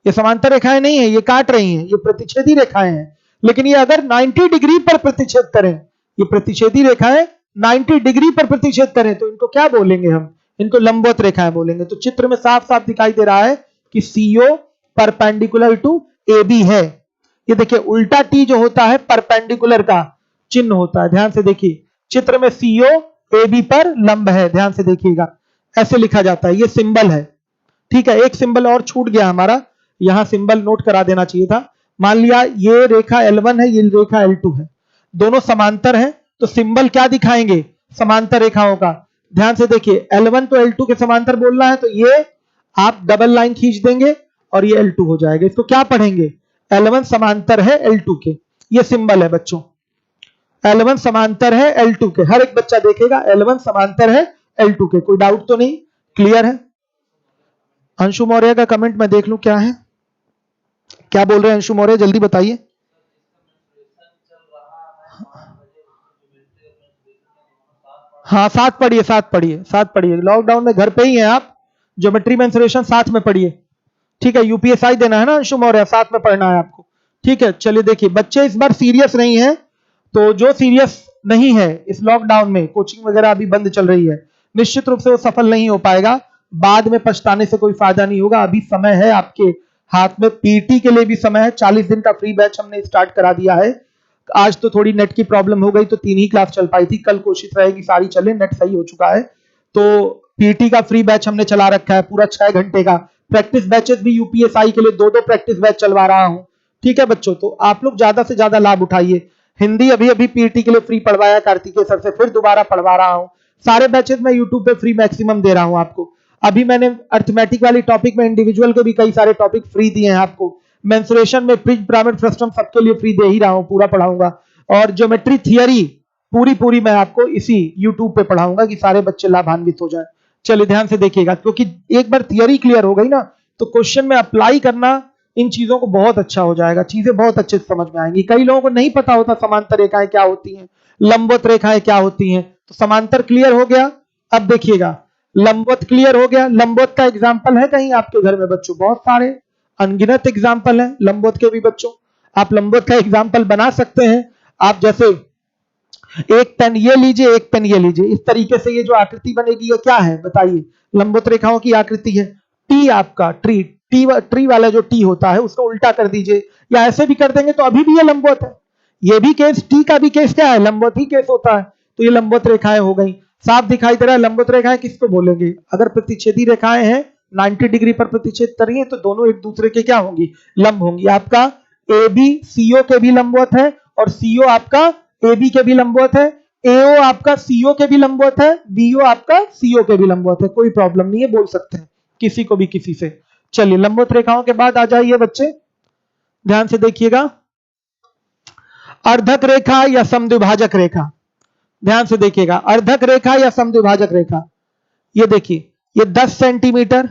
ये समांतर रेखाएं नहीं है, ये काट रही हैं, ये प्रतिच्छेदी रेखाएं हैं। लेकिन ये अगर 90 डिग्री पर प्रतिच्छेद करें, ये प्रतिच्छेदी रेखाएं 90 डिग्री पर प्रतिच्छेद करें तो इनको क्या बोलेंगे, हम इनको लंबवत रेखाएं बोलेंगे। तो चित्र में साफ साफ दिखाई दे रहा है कि CO perpendicular to A B है। ये देखिए उल्टा टी जो होता है परपेंडिकुलर का चिन्ह होता है। ध्यान से देखिए, चित्र में सीओ ए बी पर लंब है, ध्यान से देखिएगा, ऐसे लिखा जाता है, ये सिंबल है। ठीक है, एक सिंबल और छूट गया हमारा, यहां सिंबल नोट करा देना चाहिए था। मान लिया ये रेखा L1 है, ये रेखा L2 है, दोनों समांतर हैं, तो सिंबल क्या दिखाएंगे, समांतर रेखाओं का। ध्यान से देखिए, L1 तो L2 के समांतर बोलना है, तो ये आप डबल लाइन खींच देंगे और ये L2 हो जाएगा। इसको क्या पढ़ेंगे, L1 समांतर है L2 के, ये सिंबल है बच्चों, L1 समांतर है L2 के। हर एक बच्चा देखेगा L1 समांतर है L2 के। कोई डाउट तो नहीं? क्लियर है? अंशु मौर्य का कमेंट मैं देख लूं क्या है, क्या बोल रहे हैं अंशु मौर्य, जल्दी बताइए। हाँ साथ पढ़िए, साथ पढ़िए, साथ पढ़िए। लॉकडाउन में घर पे ही हैं आप, ज्योमेट्री मेंसुरेशन साथ में पढ़िए। ठीक है, यूपीएसआई देना है ना अंशु मौर्य, साथ में पढ़ना है आपको। ठीक है, चलिए देखिए, बच्चे इस बार सीरियस नहीं है, तो जो सीरियस नहीं है इस लॉकडाउन में, कोचिंग वगैरह अभी बंद चल रही है, निश्चित रूप से वो सफल नहीं हो पाएगा, बाद में पछताने से कोई फायदा नहीं होगा। अभी समय है आपके हाथ में, पीटी के लिए भी समय है। 40 दिन का फ्री बैच हमने स्टार्ट करा दिया है। आज तो थोड़ी नेट की प्रॉब्लम हो गई तो 3 ही क्लास चल पाई थी, कल कोशिश रहेगी सारी चले, नेट सही हो चुका है। तो पीटी का फ्री बैच हमने चला रखा है पूरा 6 घंटे का। प्रैक्टिस बैचेस भी यूपीएसआई के लिए 2-2 प्रैक्टिस बैच चलवा रहा हूं, ठीक है बच्चों। तो आप लोग ज्यादा से ज्यादा लाभ उठाइए। हिंदी अभी अभी पीटी के लिए फ्री पढ़वाया कार्तिकेय सर से, फिर दोबारा पढ़वा रहा हूं। सारे बैचेस में यूट्यूब पे फ्री मैक्सिमम दे रहा हूं आपको। अभी मैंने अर्थमेटिक वाली टॉपिक में इंडिविजुअल के भी कई सारे टॉपिक फ्री दिए हैं आपको। मेंसुरेशन में प्रिज्म पिरामिड फ्रस्टम सबके लिए फ्री दे ही रहा हूं, पूरा पढ़ाऊंगा। और ज्योमेट्री थियरी पूरी मैं आपको इसी यूट्यूब पे पढ़ाऊंगा कि सारे बच्चे लाभान्वित हो जाए। चलिए ध्यान से देखिएगा, क्योंकि एक बार थियरी क्लियर हो गई ना तो क्वेश्चन में अप्लाई करना इन चीजों को बहुत अच्छा हो जाएगा, चीजें बहुत अच्छे से समझ में आएंगी। कई लोगों को नहीं पता होता समांतर रेखाएं क्या होती हैं, लंबवत रेखाएं क्या होती हैं। तो समांतर क्लियर हो गया। अब देखिएगा लंबवत क्लियर हो गया। लंबवत का एग्जाम्पल है कहीं आपके घर में बच्चों? बहुत सारे अनगिनत एग्जाम्पल है लंबवत के भी बच्चों। आप लंबवत का एग्जाम्पल बना सकते हैं। आप जैसे एक पेन ये लीजिए, एक पेन ये लीजिए, इस तरीके से ये जो आकृति बनेगी ये क्या है बताइए? लंबवत रेखाओं की आकृति है। टी आपका ट्री वाला जो टी होता है उसको उल्टा कर दीजिए, या ऐसे भी कर देंगे तो अभी भी ये लंबवत है। ये भी केस, टी का भी केस क्या है? लंबवत ही केस होता है। तो ये लंबवत रेखाएं हो गई। साफ दिखाई दे रहा है। लंबवत रेखाएं किसको बोलेंगे? अगर प्रतिच्छेदी रेखाएं हैं 90 डिग्री पर प्रतिच्छेद कर रही है तो दोनों एक दूसरे के क्या होंगी? लंब होंगी। आपका ए बी सीओ के भी लंबवत है, और सीओ आपका ए बी के भी लंबवत है, एओ आपका सीओ के भी लंबवत है, बीओ आपका सीओ के भी लंबवत है। कोई प्रॉब्लम नहीं है, बोल सकते हैं किसी को भी किसी से। चलिए लंबवत रेखाओं के बाद आ जाइए बच्चे, ध्यान से देखिएगा। अर्धक रेखा या समद्विभाजक रेखा, ध्यान से देखिएगा। अर्धक रेखा या समद्विभाजक रेखा, ये देखिए, ये 10 सेंटीमीटर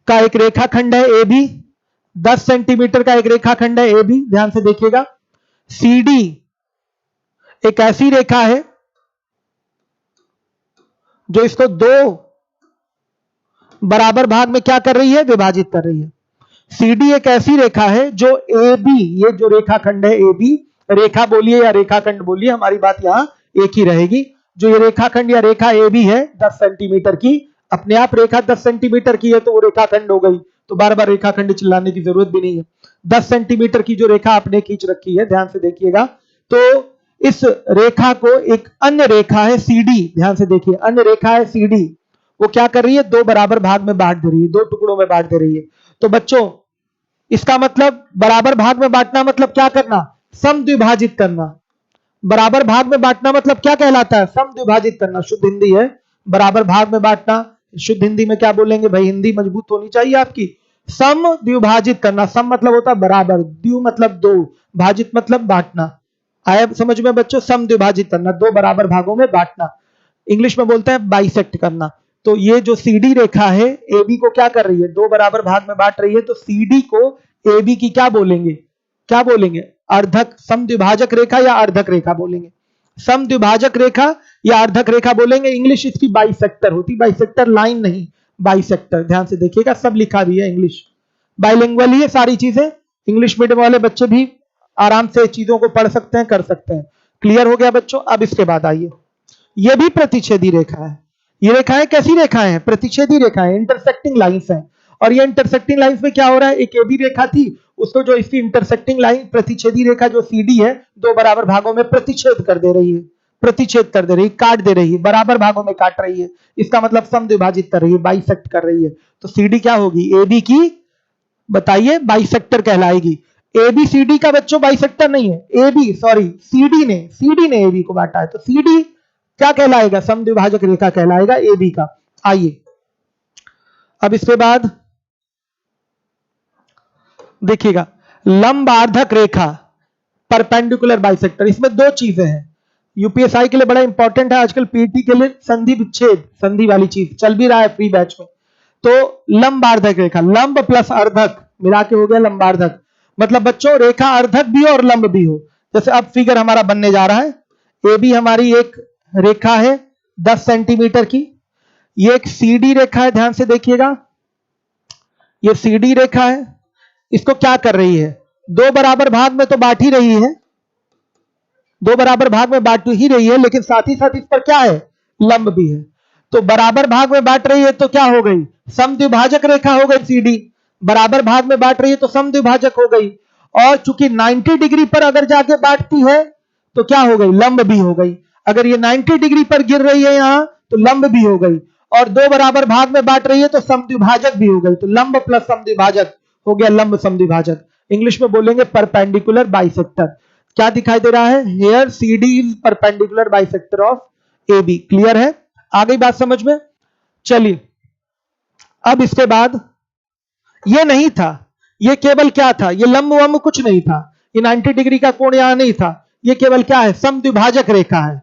का एक रेखाखंड है ए बी, 10 सेंटीमीटर का एक रेखाखंड है ए बी। ध्यान से देखिएगा। सी डी एक ऐसी रेखा है जो इसको 2 बराबर भाग में क्या कर रही है? विभाजित कर रही है। सीडी एक ऐसी रेखा है जो ए बी, ये जो रेखाखंड है ए बी, रेखा बोलिए या रेखाखंड बोलिए, हमारी बात यहां एक ही रहेगी। जो ये रेखाखंड या रेखा ए बी है 10 सेंटीमीटर की, अपने आप रेखा 10 सेंटीमीटर की है तो वो रेखाखंड हो गई, तो बार बार रेखाखंड चिल्लाने की जरूरत भी नहीं है। 10 सेंटीमीटर की जो रेखा आपने खींच रखी है, ध्यान से देखिएगा। तो इस रेखा को एक अन्य रेखा है सीडी, ध्यान से देखिए, अन्य रेखा है सीडी, वो क्या कर रही है? 2 बराबर भाग में बांट दे रही है, 2 टुकड़ों में बांट दे रही है। तो बच्चों इसका मतलब बराबर भाग में बांटना मतलब क्या करना? समद्विभाजित करना। बराबर भाग में बांटना मतलब क्या कहलाता है? समद्विभाजित करना। शुद्ध हिंदी है बराबर भाग में बांटना। शुद्ध हिंदी में क्या बोलेंगे भाई? हिंदी मजबूत होनी चाहिए आपकी। समद्विभाजित करना, सम मतलब होता है बराबर, द्वि मतलब 2, भाजित मतलब बांटना। आया समझ में बच्चों? समद्विभाजित करना, 2 बराबर भागों में बांटना। इंग्लिश में बोलते हैं बाइसेक्ट करना। तो ये जो सीडी रेखा है ए बी को क्या कर रही है? 2 बराबर भाग में बांट रही है। तो सीडी को ए बी की क्या बोलेंगे? क्या बोलेंगे? अर्धक समद्विभाजक रेखा या अर्धक रेखा बोलेंगे? समद्विभाजक रेखा या अर्धक रेखा बोलेंगे। इंग्लिश इसकी बाइसेक्टर होती, बाइसेक्टर लाइन नहीं, बाइसेक्टर। ध्यान से देखिएगा, सब लिखा भी है, इंग्लिश बाइलिंगुअल ही है सारी चीजें। इंग्लिश मीडियम वाले बच्चे भी आराम से चीजों को पढ़ सकते हैं, कर सकते हैं। क्लियर हो गया बच्चों? अब इसके बाद आइए, यह भी प्रतिच्छेदी रेखा है। ये रेखाएं कैसी रेखाएं हैं? प्रतिच्छेदी रेखाएं, इंटरसेक्टिंग लाइंस हैं। और ये इंटरसेक्टिंग लाइंस में क्या हो रहा है? एक एबी रेखा थी, उसको जो इसकी इंटरसेक्टिंग लाइन प्रतिच्छेदी रेखा जो सीडी है 2 बराबर भागों में प्रतिच्छेद कर दे रही है, प्रतिच्छेद कर दे रही है, काट दे रही है, बराबर भागों में काट रही है। इसका मतलब समद्विभाजित कर रही है, बाइसेक्ट कर रही है। तो सीडी क्या होगी? एबी की बताइए बाइसेक्टर कहलाएगी। एबी सीडी का बच्चों बाइसेक्टर नहीं है, एबी सॉरी सीडी ने एबी को बांटा है, तो सीडी क्या कहलाएगा? समद्विभाजक रेखा कहलाएगा एबी का। आइए अब इसके बाद देखिएगा, लंबार्धक रेखा, परपेंडिकुलर बाइसेक्टर। इसमें 2 चीजें हैं, यूपीएसआई के लिए बड़ा इंपॉर्टेंट है आजकल, पीटी के लिए संधि विच्छेद, संधि वाली चीज चल भी रहा है फ्री बैच में। तो लंबार्धक रेखा, लंब प्लस अर्धक मिला के हो गया लंबार्धक। मतलब बच्चों रेखा अर्धक भी हो और लंब भी हो। जैसे अब फिगर हमारा बनने जा रहा है, ए बी हमारी एक रेखा है 10 सेंटीमीटर की, ये एक सीडी रेखा है, ध्यान से देखिएगा, ये सीडी रेखा है। इसको क्या कर रही है? 2 बराबर भाग में तो बांट ही रही है, दो बराबर भाग में बांट ही रही है, लेकिन साथ ही साथ इस पर क्या है, लंब भी है। तो बराबर भाग में बांट रही है तो क्या हो गई, समद्विभाजक रेखा हो गई सीडी। बराबर भाग में बांट रही है तो समद्विभाजक हो गई। और चूंकि 90 डिग्री पर अगर जाके बांटती है तो क्या हो गई, लंब भी हो गई। अगर ये 90 डिग्री पर गिर रही है यहां तो लंब भी हो गई। और दो बराबर भाग में बांट रही है तो समद्विभाजक भी हो गई। तो लंब प्लस समद्विभाजक हो गया लंब समद्विभाजक। इंग्लिश में बोलेंगे परपेंडिकुलर बाइसेक्टर। क्या दिखाई दे रहा है, here CD is perpendicular bisector of AB। Clear है, आ गई बात समझ में। चलिए अब इसके बाद ये नहीं था, ये केवल क्या था, ये लंब वंब कुछ नहीं था, ये 90 डिग्री का कोण यहां नहीं था, ये केवल क्या है, समद्विभाजक रेखा है।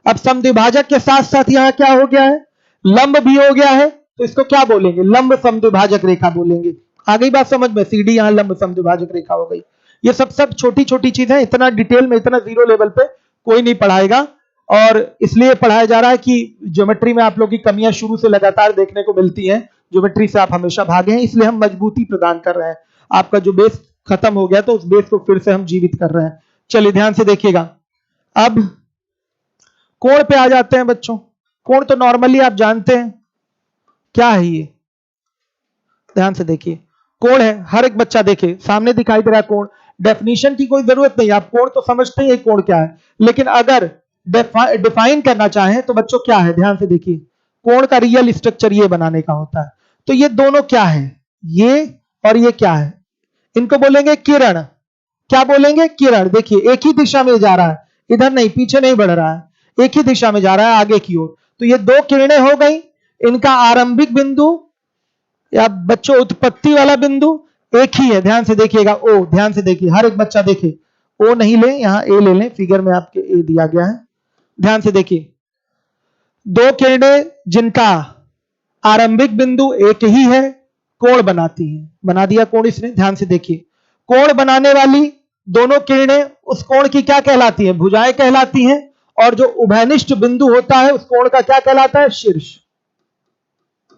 अब समद्विभाजक के साथ साथ यहां क्या हो गया है, लंब भी हो गया है, तो इसको क्या बोलेंगे, लंब समद्विभाजक रेखा बोलेंगे। आ गई बात समझ में, सीडी यहां लंब समद्विभाजक रेखा हो गई। ये सब छोटी छोटी चीजें, इतना डिटेल में, इतना जीरो लेवल पे कोई नहीं पढ़ाएगा, और इसलिए पढ़ाया जा रहा है कि ज्योमेट्री में आप लोग की कमियां शुरू से लगातार देखने को मिलती हैं, ज्योमेट्री से आप हमेशा भागे हैं, इसलिए हम मजबूती प्रदान कर रहे हैं। आपका जो बेस खत्म हो गया तो उस बेस को फिर से हम जीवित कर रहे हैं। चलिए ध्यान से देखिएगा। अब कोण पे आ जाते हैं बच्चों। कोण तो नॉर्मली आप जानते हैं क्या है, ये ध्यान से देखिए, कोण है, हर एक बच्चा देखे सामने दिखाई दे रहा है कोण। डेफिनेशन की कोई जरूरत नहीं, आप कोण तो समझते हैं कोण क्या है, लेकिन अगर डिफाइन करना चाहें तो बच्चों क्या है, ध्यान से देखिए, कोण का रियल स्ट्रक्चर ये बनाने का होता है। तो ये दोनों क्या है, ये और ये क्या है, इनको बोलेंगे किरण। क्या बोलेंगे, किरण। देखिए एक ही दिशा में जा रहा है, इधर नहीं, पीछे नहीं बढ़ रहा है, एक ही दिशा में जा रहा है आगे की ओर। तो ये दो किरणें हो गई, इनका आरंभिक बिंदु या बच्चों उत्पत्ति वाला बिंदु एक ही है। ध्यान से देखिएगा, ओ, ध्यान से देखिए, हर एक बच्चा देखे, ओ नहीं ले, यहां ए ले लें, फिगर में आपके ए दिया गया है। ध्यान से देखिए, दो किरणें जिनका आरंभिक बिंदु एक ही है, कोण बनाती हैं। बना दिया कोण इसने। ध्यान से देखिए, कोण बनाने वाली दोनों किरणें उस कोण की क्या कहलाती हैं, भुजाएं कहलाती हैं। और जो उभयनिष्ठ बिंदु होता है उस कोण का क्या कहलाता है, शीर्ष।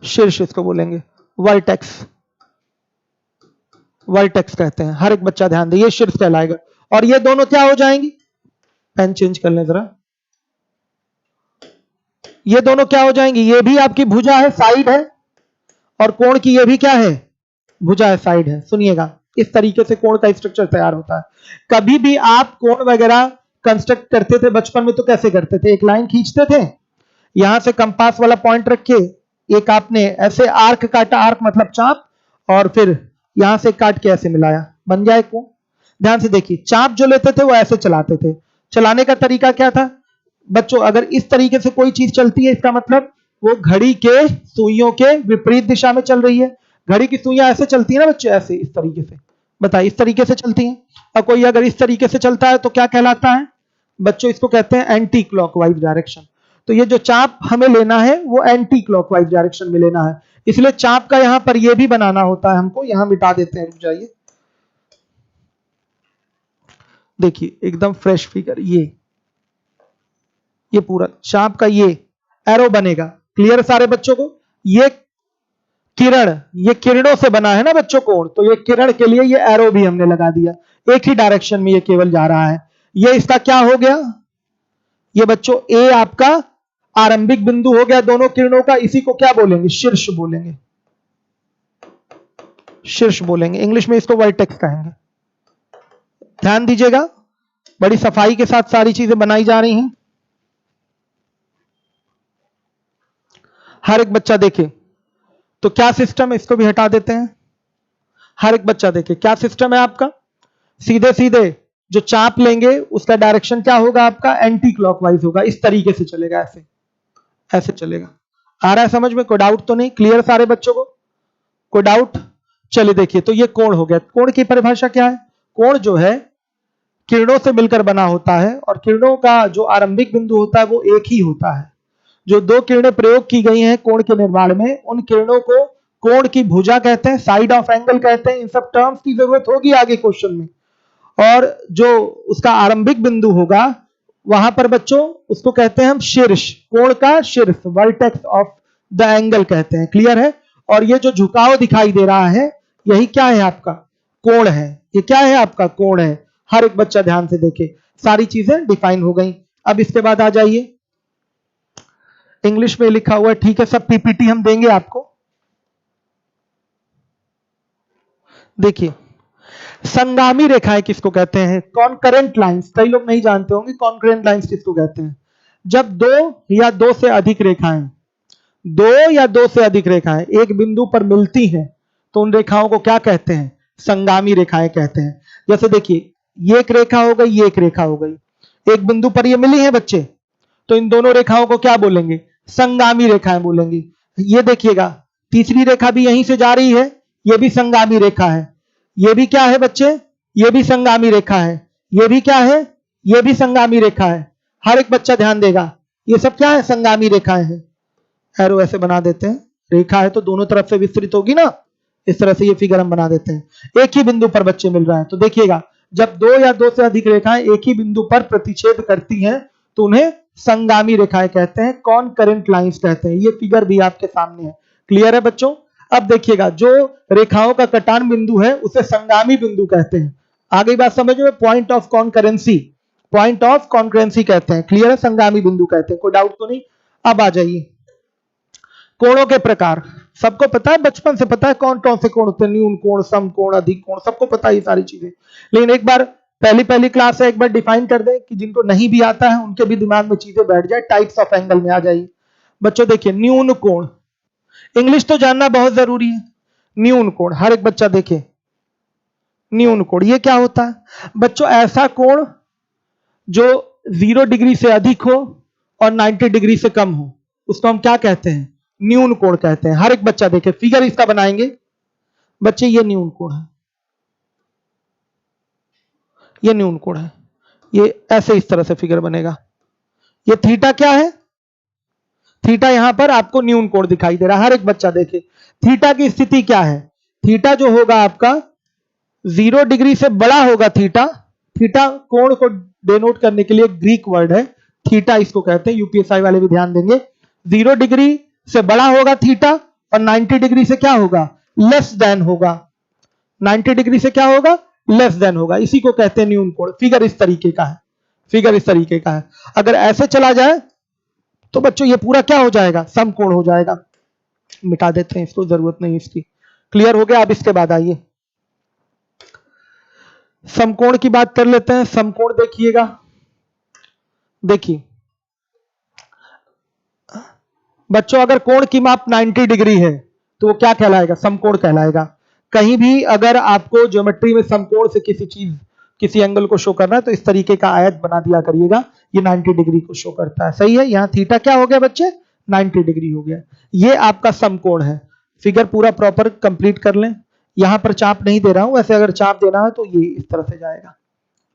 शीर्ष इसको बोलेंगे, वर्टेक्स। वर्टेक्स कहते हैं, हर एक बच्चा ध्यान दे, ये शीर्ष कहलाएगा। और ये दोनों क्या हो जाएंगी, पेन चेंज कर लें जरा, ये दोनों क्या हो जाएंगी, ये भी आपकी भुजा है, साइड है, और कोण की ये भी क्या है, भुजा है, साइड है। सुनिएगा, इस तरीके से कोण का स्ट्रक्चर तैयार होता है। कभी भी आप कोण वगैरह कंस्ट्रक्ट करते थे बचपन में तो कैसे करते थे, एक लाइन खींचते थे, यहां से कंपास वाला पॉइंट रख के एक आपने ऐसे आर्क काटा, आर्क मतलब चाप, और फिर यहां से काट के ऐसे मिलाया, बन गया एक कोण। ध्यान से देखिए, चाप जो लेते थे वो ऐसे चलाते थे। चलाने का तरीका क्या था बच्चों, अगर इस तरीके से कोई चीज चलती है इसका मतलब वो घड़ी के सुइयों के विपरीत दिशा में चल रही है। घड़ी की सुइयां ऐसे चलती है ना बच्चों, ऐसे, इस तरीके से, बताइए, इस तरीके से चलती हैं। और कोई अगर इस तरीके से चलता है तो क्या कहलाता है बच्चों, इसको कहते हैं एंटी क्लॉकवाइज डायरेक्शन। तो ये जो चाप हमें लेना है वो एंटी क्लॉकवाइज डायरेक्शन में लेना है, इसलिए चाप का यहां पर ये भी बनाना होता है हमको। यहां मिटा देते हैं, रुक जाइए, देखिए एकदम फ्रेश फिगर, ये पूरा चाप का ये एरो बनेगा। क्लियर सारे बच्चों को, ये किरण, ये किरणों से बना है ना बच्चों कोण, तो ये किरण के लिए ये एरो भी हमने लगा दिया, एक ही डायरेक्शन में ये केवल जा रहा है। ये इसका क्या हो गया, ये बच्चों ए आपका आरंभिक बिंदु हो गया दोनों किरणों का। इसी को क्या बोलेंगे, शीर्ष बोलेंगे, शीर्ष बोलेंगे। इंग्लिश में इसको वर्टेक्स कहेंगे। ध्यान दीजिएगा, बड़ी सफाई के साथ सारी चीजें बनाई जा रही हैं। हर एक बच्चा देखे तो क्या सिस्टम है, इसको भी हटा देते हैं। हर एक बच्चा देखे क्या सिस्टम है आपका, सीधे सीधे जो चाप लेंगे उसका डायरेक्शन क्या होगा आपका, एंटी क्लॉकवाइज होगा, इस तरीके से चलेगा, ऐसे ऐसे चलेगा। आ रहा है समझ में, कोई डाउट तो नहीं, क्लियर सारे बच्चों को, कोई डाउट। चलिए देखिए, तो ये कोण हो गया। कोण की परिभाषा क्या है, कोण जो है किरणों से मिलकर बना होता है, और किरणों का जो आरंभिक बिंदु होता है वो एक ही होता है। जो दो किरणें प्रयोग की गई हैं कोण के निर्माण में, उन किरणों को कोण की भुजा कहते हैं, साइड ऑफ एंगल कहते हैं। इन सब टर्म्स की जरूरत होगी आगे क्वेश्चन में। और जो उसका आरंभिक बिंदु होगा वहां पर बच्चों उसको कहते हैं हम शीर्ष, कोण का शीर्ष, वर्टेक्स ऑफ द एंगल कहते हैं। क्लियर है। और ये जो झुकाव दिखाई दे रहा है यही क्या है आपका, कोण है। ये क्या है आपका, कोण है। हर एक बच्चा ध्यान से देखे, सारी चीजें डिफाइन हो गई। अब इसके बाद आ जाइए, इंग्लिश में लिखा हुआ है, ठीक है, सब पीपीटी हम देंगे आपको। देखिए, संगामी रेखाएं किसको कहते हैं? Concurrent lines. कई लोग नहीं जानते होंगे कॉन्करेंट लाइंस किसको कहते हैं। जब दो या दो से अधिक रेखाएं, दो या दो से अधिक रेखाएं एक बिंदु पर मिलती हैं तो उन रेखाओं को क्या कहते हैं? संगामी रेखाएं कहते हैं। जैसे देखिए, ये एक रेखा हो गई, ये एक रेखा हो गई, एक बिंदु पर ये मिली है बच्चे, तो इन दोनों रेखाओं को क्या बोलेंगे? संगामी रेखाएं बोलेंगे। ये देखिएगा, तीसरी रेखा भी यहीं से जा रही है, ये भी संगामी रेखा है। ये भी क्या है बच्चे? ये भी संगामी रेखा है। ये भी क्या है? ये भी संगामी रेखा है। हर एक बच्चा ध्यान देगा, ये सब क्या है? संगामी रेखाएं हैं। एरो ऐसे बना देते हैं, रेखा है तो दोनों तरफ से विस्तृत होगी ना, इस तरह से ये फिगर हम बना देते हैं। एक ही बिंदु पर बच्चे मिल रहा है, तो देखिएगा, जब दो या दो से अधिक रेखाएं एक ही बिंदु पर प्रतिच्छेद करती हैं तो उन्हें संगामी रेखाएं कहते हैं, कॉनकरेंट लाइंस कहते हैं। ये फिगर भी आपके सामने है। क्लियर है बच्चों? अब देखिएगा, जो रेखाओं का कटान बिंदु है उसे संगामी बिंदु कहते हैं। आगे बात समझ में? Point of concurrency, point of concurrency कहते हैं। क्लियर है? संगामी बिंदु कहते हैं। कोई डाउट तो नहीं? अब आ जाइए, कोणों के प्रकार। सबको पता है, बचपन से पता है कौन कौन से कोण होते हैं, न्यून कोण, सम कोण, अधिक कोण, सबको पता है ये सारी चीजें। लेकिन एक बार पहली क्लास है, एक बार डिफाइन कर दें कि जिनको नहीं भी आता है उनके भी दिमाग में चीजें बैठ जाए। टाइप्स ऑफ एंगल में आ जाइए बच्चों। देखिए, न्यून कोण, इंग्लिश तो जानना बहुत जरूरी है। न्यून कोण, हर एक बच्चा देखे, न्यून कोण ये क्या होता है बच्चों? ऐसा कोण जो 0 डिग्री से अधिक हो और 90 डिग्री से कम हो, उसको हम क्या कहते हैं? न्यून कोण कहते हैं। हर एक बच्चा देखे, फिगर इसका बनाएंगे बच्चे। ये न्यून कोण है, ये न्यून कोण है। ये ऐसे इस तरह से फिगर बनेगा। ये थीटा क्या है? थीटा यहां पर आपको न्यून कोण दिखाई दे रहा है। हर एक बच्चा देखे, थीटा की स्थिति क्या है? थीटा जो होगा आपका 0 डिग्री से बड़ा होगा। थीटा, थीटा कोण को डिनोट करने के लिए ग्रीक वर्ड है, थीटा इसको कहते हैं। यूपीएसआई वाले भी ध्यान देंगे। 0 डिग्री से बड़ा होगा थीटा और 90 डिग्री से क्या होगा? लेस देन होगा। 90 डिग्री से क्या होगा? लेस देन होगा। इसी को कहते हैं न्यून कोण। फिगर इस तरीके का है, फिगर इस तरीके का है। अगर ऐसे चला जाए तो बच्चों ये पूरा क्या हो जाएगा? समकोण हो जाएगा। मिटा देते हैं इसको, जरूरत नहीं इसकी। क्लियर हो गया? अब इसके बाद आइए समकोण की बात कर लेते हैं। समकोण देखिएगा, देखिए बच्चों, अगर कोण की माप 90 डिग्री है तो वो क्या कहलाएगा? समकोण कहलाएगा। कहीं भी अगर आपको ज्योमेट्री में समकोण से किसी एंगल को शो करना है तो इस तरीके का आयत बना दिया करिएगा। ये 90 डिग्री को शो करता है। सही है? यहाँ थीटा क्या हो गया बच्चे? 90 डिग्री हो गया। ये आपका समकोण है। फिगर पूरा प्रॉपर कंप्लीट कर लें। यहां पर चाप नहीं दे रहा हूं, वैसे अगर चाप देना है तो ये इस तरह से जाएगा।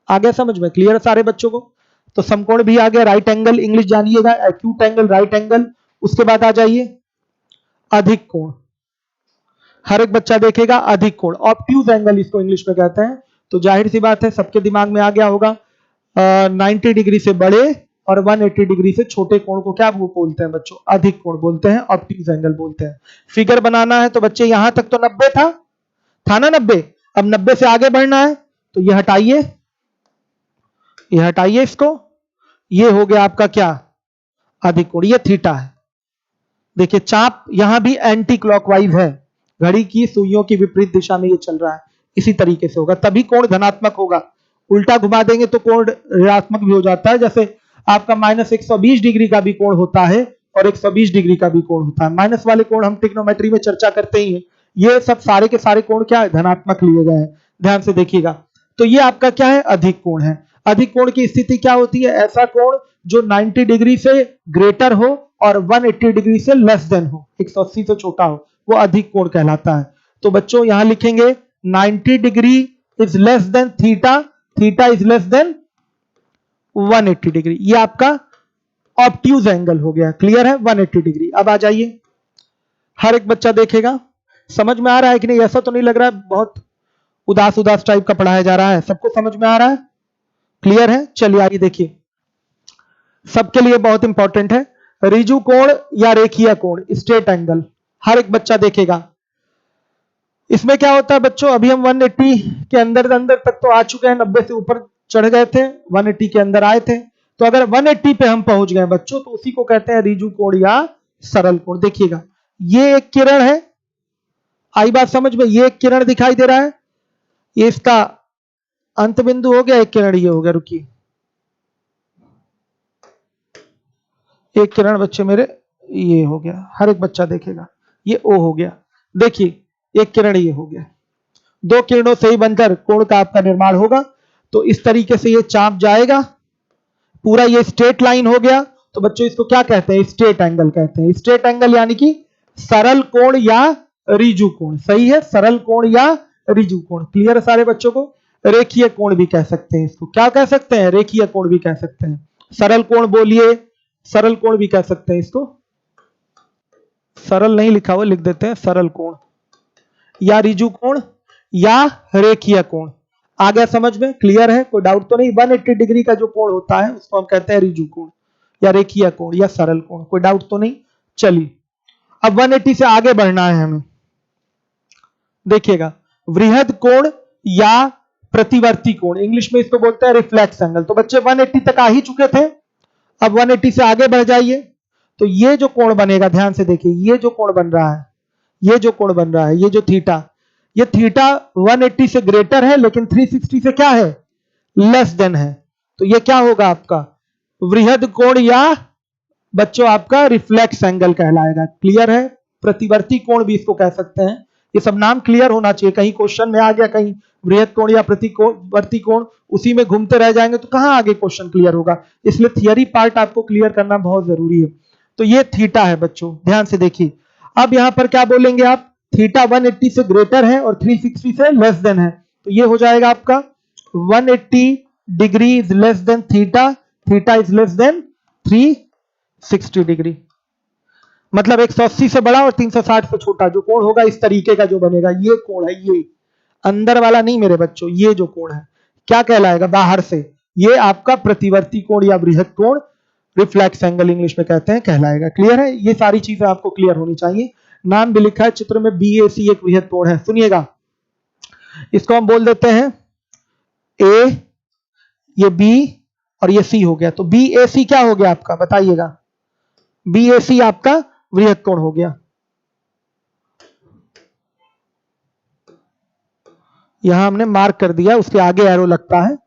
आ गया समझ में? क्लियर है सारे बच्चों को? तो समकोण भी आ गया। राइट एंगल इंग्लिश जानिएगा, एक्यूट एंगल, राइट एंगल। उसके बाद आ जाइए अधिक कोण। हर एक बच्चा देखेगा अधिक कोण, ऑब्ट्यूज एंगल इसको इंग्लिश में कहते हैं। तो जाहिर सी बात है सबके दिमाग में आ गया होगा, 90 डिग्री से बड़े और 180 डिग्री से छोटे कोण को क्या बोलते हैं बच्चों? अधिक कोण बोलते हैं, ऑब्ट्यूज एंगल बोलते हैं। फिगर बनाना है तो बच्चे यहां तक तो 90 था ना, 90। अब 90 से आगे बढ़ना है तो ये हटाइए, ये हटाइए इसको। ये हो गया आपका क्या? अधिक कोण। ये थीटा है। देखिए चाप यहां भी एंटी क्लॉकवाइज है, घड़ी की सुइयों की विपरीत दिशा में ये चल रहा है। इसी तरीके से होगा तभी कोण धनात्मक होगा। उल्टा घुमा देंगे तो कोण ऋणात्मक भी हो जाता है। जैसे आपका -120 डिग्री का भी कोण होता है और 120 डिग्री का भी कोण होता है। माइनस वाले कोण हम ट्रिग्नोमेट्री में चर्चा करते ही हैं। ये सब सारे के सारे कोण क्या है? धनात्मक लिए गए हैं। ध्यान से देखिएगा। तो ये आपका क्या है? अधिक कोण है। अधिक कोण की स्थिति क्या होती है? ऐसा कोण जो 90 डिग्री से ग्रेटर हो और 180 डिग्री से लेस देन हो, 180 से छोटा हो, वो अधिक कोण कहलाता है। तो बच्चों यहां लिखेंगे 90 degree is less than theta, theta is less than 180 degree. ये आपका ऑब्ट्यूज एंगल हो गया। क्लियर है? 180 डिग्री। अब आ जाइए, हर एक बच्चा देखेगा। समझ में आ रहा है कि नहीं? ऐसा तो नहीं लग रहा है बहुत उदास उदास टाइप का पढ़ाया जा रहा है? सबको समझ में आ रहा है? क्लियर है? चलिए आइए देखिए, सबके लिए बहुत इंपॉर्टेंट है ऋजु कोण या रेखीय कोण, स्ट्रेट एंगल। हर एक बच्चा देखेगा। इसमें क्या होता है बच्चों? अभी हम 180 के अंदर तक तो आ चुके हैं, 90 से ऊपर चढ़ गए थे, 180 के अंदर आए थे। तो अगर 180 पे हम पहुंच गए बच्चों, तो उसी को कहते हैं ऋजु कोण या सरल कोण। देखिएगा, ये एक किरण है, आई बात समझ में, ये एक किरण दिखाई दे रहा है, ये इसका अंत बिंदु हो गया, एक किरण ये हो गया, रुकिए, एक किरण बच्चे मेरे ये हो गया, हर एक बच्चा देखेगा, ये ओ हो गया। देखिए एक किरण ये हो गया, दो किरणों से ही बनकर कोण का आपका निर्माण होगा। तो इस तरीके से ये चाप जाएगा, पूरा ये स्ट्रेट लाइन हो गया। तो बच्चों इसको क्या कहते हैं? स्ट्रेट एंगल कहते हैं। स्ट्रेट एंगल यानी कि सरल कोण या ऋजु कोण। सही है, सरल कोण या ऋजु कोण। क्लियर है सारे बच्चों को? रेखीय कोण भी कह सकते हैं इसको। क्या कह सकते हैं? रेखीय कोण भी कह सकते हैं। सरल कोण बोलिए, सरल कोण भी कह सकते हैं इसको। सरल नहीं लिखा हुआ, लिख देते हैं सरल कोण या ऋजु कोण या रेखीय कोण। आ गया समझ में? क्लियर है? कोई डाउट तो नहीं? 180 डिग्री का जो कोण होता है उसको हम कहते हैं ऋजु कोण या रेखीय कोण या सरल कोण। कोई डाउट तो नहीं? चलिए अब 180 से आगे बढ़ना है हमें। देखिएगा, वृहद कोण या प्रतिवर्ती कोण, इंग्लिश में इसको बोलते हैं रिफ्लेक्स एंगल। तो बच्चे 180 तक आ ही चुके थे, अब 180 से आगे बढ़ जाइए। तो ये जो कोण बनेगा, ध्यान से देखिए, ये जो कोण बन रहा है, ये जो कोण बन रहा है, ये जो थीटा, ये थीटा 180 से ग्रेटर है, लेकिन 360 से क्या है? लेस देन है। तो ये क्या होगा आपका? वृहद कोण या बच्चों आपका रिफ्लेक्स एंगल कहलाएगा। क्लियर है? प्रतिवर्ती कोण भी इसको कह सकते हैं। ये सब नाम क्लियर होना चाहिए, कहीं क्वेश्चन में आ गया, कहीं वृहद कोण या प्रतिवर्ती कोण, उसी में घूमते रह जाएंगे तो कहां आगे क्वेश्चन क्लियर होगा। इसलिए थियरी पार्ट आपको क्लियर करना बहुत जरूरी है। तो ये थीटा है बच्चों, ध्यान से देखिए। अब यहां पर क्या बोलेंगे आप? थीटा 180 से ग्रेटर है और 360 से लेस देन है। तो ये हो जाएगा आपका 180 degree is less than theta, theta is less than 360 degree. मतलब 180 से बड़ा और 360 से छोटा जो कोण होगा, इस तरीके का जो बनेगा, ये कोण है। ये अंदर वाला नहीं मेरे बच्चों, ये जो कोण है क्या कहलाएगा? बाहर से, ये आपका प्रतिवर्ती कोण या वृहद कोण, रिफ्लेक्स एंगल इंग्लिश में कहते हैं, कहलाएगा। क्लियर है? ये सारी चीजें आपको क्लियर होनी चाहिए। नाम भी लिखा है चित्र में, BAC एक वृहद कोण है। सुनिएगा, इसको हम बोल देते हैं A, ये B और ये C हो गया। तो BAC क्या हो गया आपका? बताइएगा। BAC आपका वृहद कोण हो गया। यहां हमने मार्क कर दिया, उसके आगे एरो लगता है।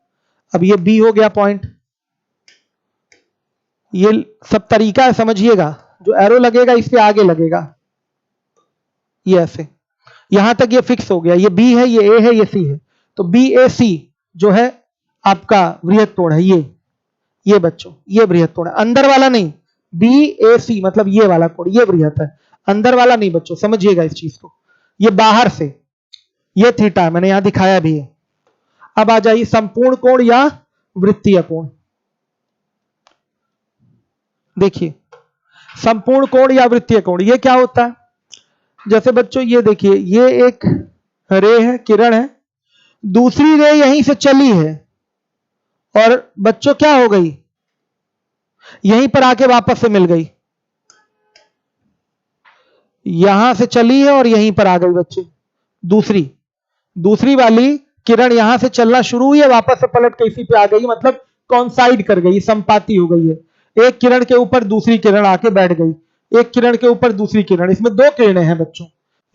अब ये B हो गया पॉइंट। ये सब तरीका है, समझिएगा। जो एरो लगेगा इसके आगे लगेगा, ये ऐसे। यहां तक ये फिक्स हो गया, ये B है, ये A है, ये C है। तो BAC जो है आपका वृहद कोण है। ये बच्चों, ये वृहद कोण है, अंदर वाला नहीं। BAC मतलब ये वाला कोण, ये वृहद है, अंदर वाला नहीं बच्चों, समझिएगा इस चीज को। ये बाहर से, ये थीटा है, मैंने यहां दिखाया भी है। अब आ जाइए संपूर्ण कोण या वृत्तीय कोण। देखिए, संपूर्ण कोण या वृत्तीय कोण, ये क्या होता है? जैसे बच्चों ये देखिए, ये एक रे है, किरण है, दूसरी रे यहीं से चली है और बच्चों क्या हो गई? यहीं पर आके वापस से मिल गई। यहां से चली है और यहीं पर आ गई बच्चे। दूसरी वाली किरण यहां से चलना शुरू हुई है, वापस से पलट के इसी पे आ गई, मतलब कॉन्साइड कर गई, संपाती हो गई है। एक किरण के ऊपर दूसरी किरण आके बैठ गई, एक किरण के ऊपर दूसरी किरण। इसमें दो किरणें हैं बच्चों,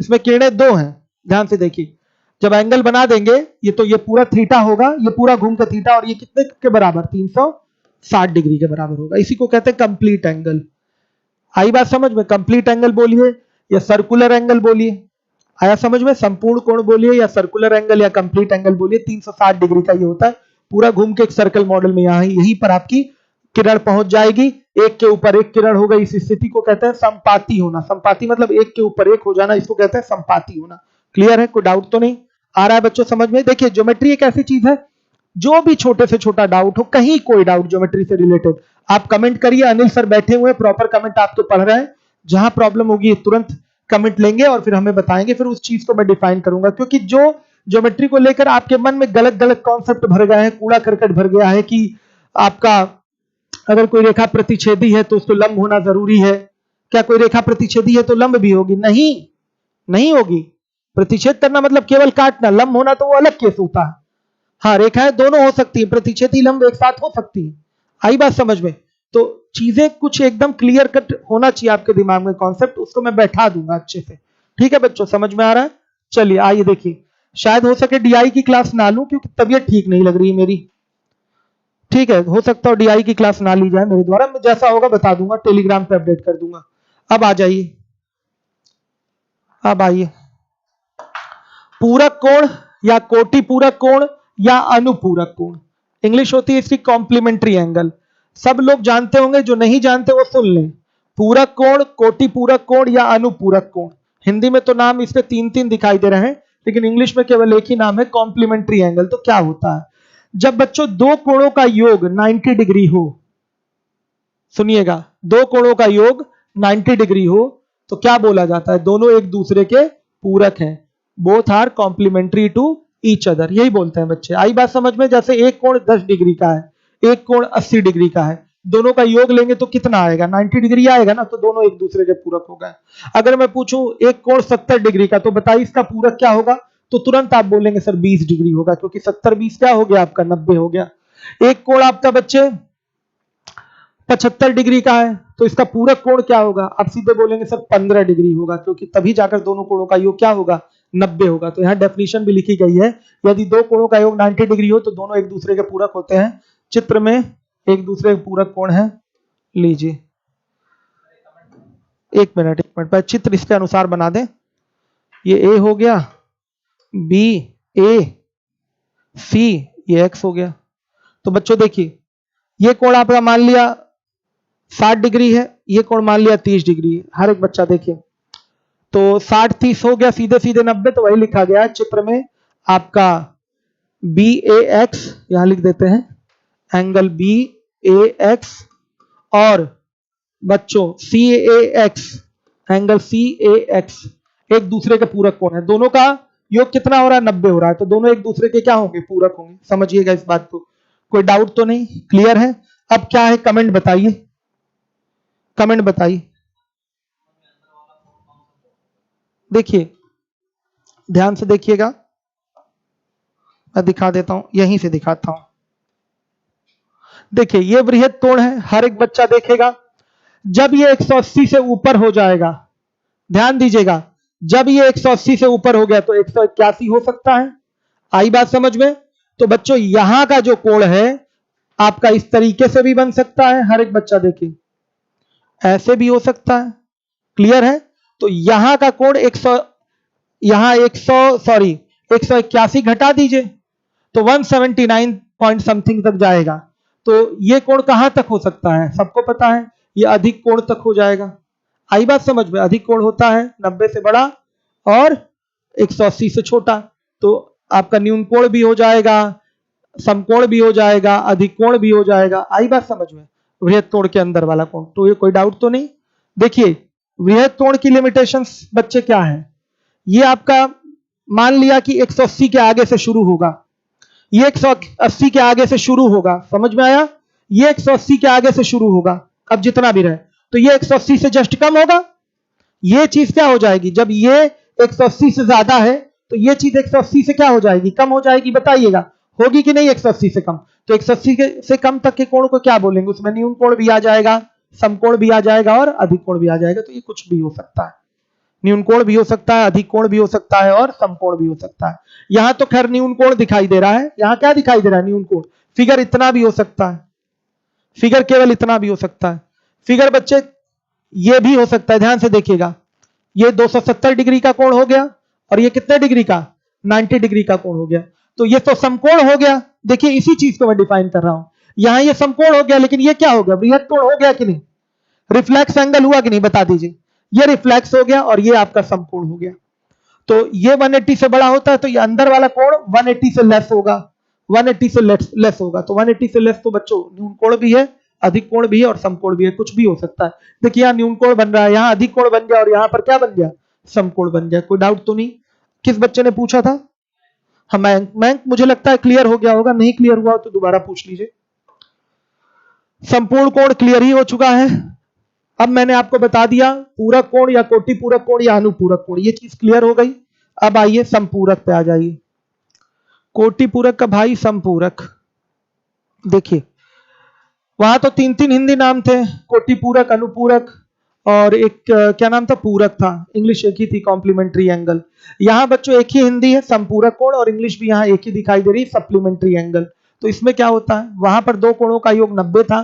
इसमें किरणें दो हैं, ध्यान से देखिए। जब एंगल बना देंगे ये, तो ये पूरा थीटा होगा, ये पूरा घूम के थीटा, और ये कितने के बराबर? 360 डिग्री के बराबर होगा। इसी को कहते हैं कंप्लीट एंगल। आई बात समझ में? कंप्लीट एंगल बोलिए या सर्कुलर एंगल बोलिए, आया समझ में? संपूर्ण कोण बोलिए या सर्कुलर एंगल या कंप्लीट एंगल बोलिए, 360 डिग्री का ये होता है। पूरा घूम के एक सर्कल मॉडल में यहीं पर आपकी किरण पहुंच जाएगी, एक के ऊपर एक किरण होगा। इस स्थिति को कहते हैं संपाती होना। संपाती मतलब एक के ऊपर एक हो जाना, इसको कहते हैं संपाती होना। क्लियर है? कोई डाउट तो नहीं आ रहा है बच्चों समझ में? देखिए, ज्योमेट्री एक ऐसी चीज है, जो भी छोटे से छोटा डाउट हो, कहीं कोई डाउट ज्योमेट्री से रिलेटेड, आप कमेंट करिए। अनिल सर बैठे हुए, प्रॉपर कमेंट आपके पढ़ रहे हैं। जहां प्रॉब्लम होगी तुरंत कमेंट लेंगे और फिर हमें बताएंगे, फिर उस चीज को मैं डिफाइन करूंगा। क्योंकि जो ज्योमेट्री को लेकर आपके मन में गलत गलत कॉन्सेप्ट भर गए हैं, कूड़ा करकट भर गया है कि आपका अगर कोई रेखा प्रतिच्छेदी है तो उसको लंब होना जरूरी है। क्या कोई रेखा प्रतिच्छेदी है तो लंब भी होगी? नहीं होगी। प्रतिच्छेद करना मतलब केवल काटना, लंब होना तो वो अलग केस होता है। हाँ, रेखाएं दोनों हो सकती है, प्रतिच्छेदी लंब एक साथ हो सकती है। आई बात समझ में? तो चीजें कुछ एकदम क्लियर कट होना चाहिए आपके दिमाग में कॉन्सेप्ट, उसको मैं बैठा दूंगा अच्छे से। ठीक है बच्चों, समझ में आ रहा है? चलिए आइए देखिए, शायद हो सके डीआई की क्लास ना लूं क्योंकि तबीयत ठीक नहीं लग रही है मेरी। ठीक है, हो सकता है डीआई की क्लास ना ली जाए मेरे द्वारा, मैं जैसा होगा बता दूंगा, टेलीग्राम पे अपडेट कर दूंगा। अब आ जाइए, अब आइए, पूरक कोण या कोटि पूरक कोण या अनुपूरक कोण, इंग्लिश होती है इसकी कॉम्प्लीमेंट्री एंगल। सब लोग जानते होंगे, जो नहीं जानते वो सुन लें। पूरक कोण, कोटि पूरक कोण या अनुपूरक कोण। हिंदी में तो नाम इसके तीन तीन दिखाई दे रहे हैं, लेकिन इंग्लिश में केवल एक ही नाम है, कॉम्प्लीमेंट्री एंगल। तो क्या होता है जब बच्चों दो कोणों का योग 90 डिग्री हो, सुनिएगा, दो कोणों का योग 90 डिग्री हो तो क्या बोला जाता है? दोनों एक दूसरे के पूरक हैं, both are complementary to each other, यही बोलते हैं बच्चे। आई बात समझ में? जैसे एक कोण 10 डिग्री का है, एक कोण 80 डिग्री का है, दोनों का योग लेंगे तो कितना आएगा? 90 डिग्री आएगा ना, तो दोनों एक दूसरे के पूरक हो गए। अगर मैं पूछूं एक कोण 70 डिग्री का, तो बताइए इसका पूरक क्या होगा? तो तुरंत आप बोलेंगे सर 20 डिग्री होगा, क्योंकि 70 20 क्या हो गया आपका? 90 हो गया। एक कोण आपका बच्चे 75 डिग्री का है, तो इसका पूरक कोण क्या होगा? आप सीधे बोलेंगे सर 15 डिग्री होगा, क्योंकि तभी जाकर दोनों कोणों का योग क्या होगा? 90 होगा। तो यहाँ डेफिनेशन भी लिखी गई है, यदि दो कोणों का योग 90 डिग्री हो तो दोनों एक दूसरे के पूरक होते हैं। चित्र में एक दूसरे के पूरक कोण है, लीजिए एक मिनट पहले चित्र इसके अनुसार बना दें। ये ए हो गया, बी ए, सी ये एक्स हो गया। तो बच्चों देखिए, ये कोण आपका मान लिया 60 डिग्री है, ये कोण मान लिया 30 डिग्री है। हर एक बच्चा देखिए, तो 60 30 हो गया, सीधे सीधे 90, तो वही लिखा गया है चित्र में आपका बी ए एक्स, यहां लिख देते हैं एंगल बी ए एक्स, और बच्चों सी ए एक्स, एंगल सी ए एक्स एक दूसरे के पूरक कोण है। दोनों का योग कितना हो रहा है? 90 हो रहा है, तो दोनों एक दूसरे के क्या होंगे? पूरक होंगे। समझिएगा इस बात को, कोई डाउट तो नहीं? क्लियर है? अब क्या है, कमेंट बताइए, कमेंट बताइए। देखिए ध्यान से देखिएगा, मैं दिखा देता हूं, यहीं से दिखाता हूं। देखिए ये बृहद कोण है, हर एक बच्चा देखेगा। जब ये 180 से ऊपर हो जाएगा, ध्यान दीजिएगा, जब ये 180 से ऊपर हो गया तो 181 हो सकता है। आई बात समझ में? तो बच्चों यहां का जो कोण है आपका इस तरीके से भी बन सकता है, हर एक बच्चा देखिए, ऐसे भी हो सकता है। क्लियर है? तो यहां का कोण 100, यहां 181 घटा दीजिए तो 179 पॉइंट समथिंग तक जाएगा। तो ये कोण कहां तक हो सकता है? सबको पता है, ये अधिक कोण तक हो जाएगा। आई बात समझ में? अधिक कोण होता है 90 से बड़ा और 180 से छोटा, तो आपका न्यून कोण भी हो जाएगा, समकोण भी हो जाएगा, अधिक कोण भी हो जाएगा। आई बात समझ में? वृहद कोण के अंदर वाला कोण, तो ये कोई डाउट तो नहीं? देखिए वृहद कोण की लिमिटेशंस बच्चे क्या है, ये आपका मान लिया कि 180 के आगे से शुरू होगा, ये 180 के आगे से शुरू होगा, समझ में आया? ये 180 के आगे से शुरू होगा, अब जितना भी रहे, तो ये 180 से जस्ट कम होगा। ये चीज क्या हो जाएगी? जब ये 180 से ज्यादा है तो ये चीज 180 से क्या हो जाएगी? कम हो जाएगी। बताइएगा होगी कि नहीं? 180 से कम, तो 180 से कम तक के कोण को क्या बोलेंगे? उसमें न्यून कोण भी आ जाएगा, समकोण भी आ जाएगा और अधिक कोण भी आ जाएगा। तो ये कुछ भी हो सकता है, न्यून कोण भी हो सकता है, अधिक कोण भी हो सकता है और समकोण भी हो सकता है। यहां तो खैर न्यून कोण दिखाई दे रहा है, यहां क्या दिखाई दे रहा है? न्यून कोण। फिगर इतना भी हो सकता है, फिगर केवल इतना भी हो सकता है। फिगर बच्चे ये भी हो सकता है, ध्यान से देखिएगा, ये 270 डिग्री का कोण हो गया और ये कितने डिग्री का? 90 डिग्री का कोण हो गया, तो ये तो समकोण हो गया। देखिए इसी चीज को मैं डिफाइन कर रहा हूं, यहां ये समकोण हो गया, लेकिन ये क्या हो गया? बृहद कोण हो गया कि नहीं? रिफ्लेक्स एंगल हुआ कि नहीं? बता दीजिए। ये रिफ्लेक्स हो गया और ये आपका समकोण हो गया। तो ये 180 से बड़ा होता है तो ये अंदर वाला कोण 180 से लेस होगा, 180 से लेस होगा। तो 180 से लेस तो बच्चों न्यून कोण भी है, अधिक कोण भी है और समकोण भी है, कुछ भी हो सकता है। देखिए यहाँ न्यून कोण बन रहा है, यहाँ अधिक कोण बन गया और यहाँ पर क्या बन गया? समकोण बन गया। कोई डाउट तो नहीं? किस बच्चे ने पूछा था? हाँ मैं मुझे लगता है क्लियर हो गया होगा, नहीं क्लियर हुआ तो दोबारा पूछ लीजिए। संपूर्ण कोण क्लियर ही हो चुका है। अब मैंने आपको बता दिया पूरक कोण या कोटि पूरक कोण या अनुपूरक कोण, ये चीज क्लियर हो गई। अब आइए संपूरक पे आ जाइए। कोटि पूरक का भाई समपूरक। देखिए वहां तो तीन तीन हिंदी नाम थे, कोटि पूरक, अनुपूरक और एक क्या नाम था, पूरक था। इंग्लिश एक ही थी, कॉम्प्लीमेंट्री एंगल। यहाँ बच्चों एक ही हिंदी है, संपूरक कोण, और इंग्लिश भी यहाँ एक ही दिखाई दे रही है, सप्लीमेंट्री एंगल। तो इसमें क्या होता है, वहां पर दो कोणों का योग 90 था,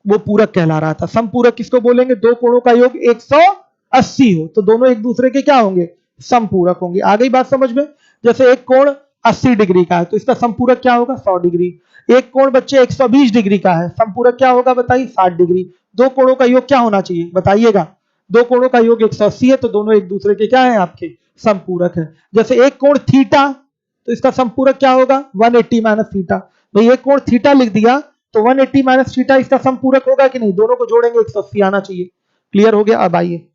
वो पूरक कहला रहा था। समपूरक किसको बोलेंगे, दो कोणों का योग 180 हो तो दोनों एक दूसरे के क्या होंगे, समपूरक होंगे। आ गई बात समझ में। जैसे एक कोण 80 डिग्री का है तो इसका समपूरक क्या होगा, 100 डिग्री। एक कोण बच्चे 120 डिग्री का है, समपूरक क्या होगा बताइए, 60 डिग्री। दो कोणों का योग क्या होना चाहिए बताइएगा, दो कोणों का योग 180 है तो दोनों एक दूसरे के क्या है, आपके समपूरक है। जैसे एक कोण थीटा तो इसका समपूरक क्या होगा, 180 माइनस थीटा। भाई एक कोण थीटा लिख दिया तो 180 माइनस थीटा इसका समपूरक होगा कि नहीं, दोनों को जोड़ेंगे 180 आना चाहिए। क्लियर हो गया। अब आइए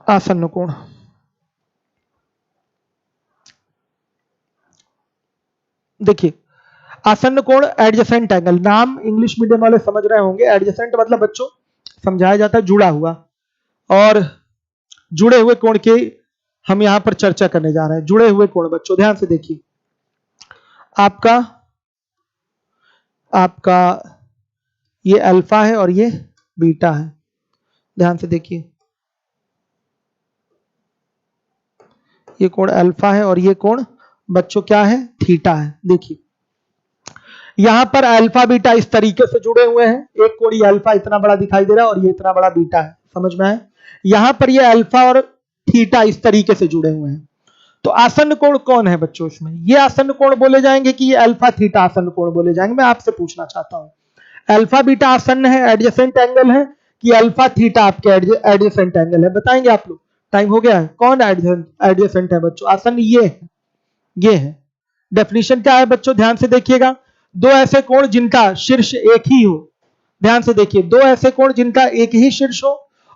आसन्न कोण। देखिए आसन्न कोण एडजेसेंट एंगल, नाम इंग्लिश मीडियम वाले समझ रहे होंगे। एडजेसेंट मतलब बच्चों समझाया जाता है जुड़ा हुआ, और जुड़े हुए कोण की हम यहां पर चर्चा करने जा रहे हैं। जुड़े हुए कोण बच्चों ध्यान से देखिए, आपका ये अल्फा है और ये बीटा है। ध्यान से देखिए, ये कोण अल्फा है और ये कोण बच्चों क्या है, थीटा है। देखिए यहां पर अल्फा बीटा इस तरीके से जुड़े हुए हैं, एक कोण ये अल्फा इतना बड़ा दिखाई दे रहा है और ये इतना बड़ा बीटा है, समझ में आया। यहां पर ये अल्फा और थीटा इस तरीके से जुड़े हुए हैं। तो आसन्न कोण कौन है बच्चों इसमें, ये आसन्न कोण बोले जाएंगे कि ये अल्फा थीटा आसन्न कोण बोले जाएंगे। मैं आपसे पूछना चाहता हूं अल्फा बीटा आसन्न है, एडजेसेंट एंगल है, कि अल्फा थीटा आपके एडजेसेंट एंगल है, बताएंगे आप लोग। टाइम हो गया है। कौन एडजेसेंट है बच्चों, आसन्न ये है। डेफिनेशन क्या है बच्चों, ध्यान से देखिएगा, दो ऐसे कोण जिनका शीर्ष एक ही हो। ध्यान से देखिए, दो ऐसे कोण जिनका एक ही शीर्ष हो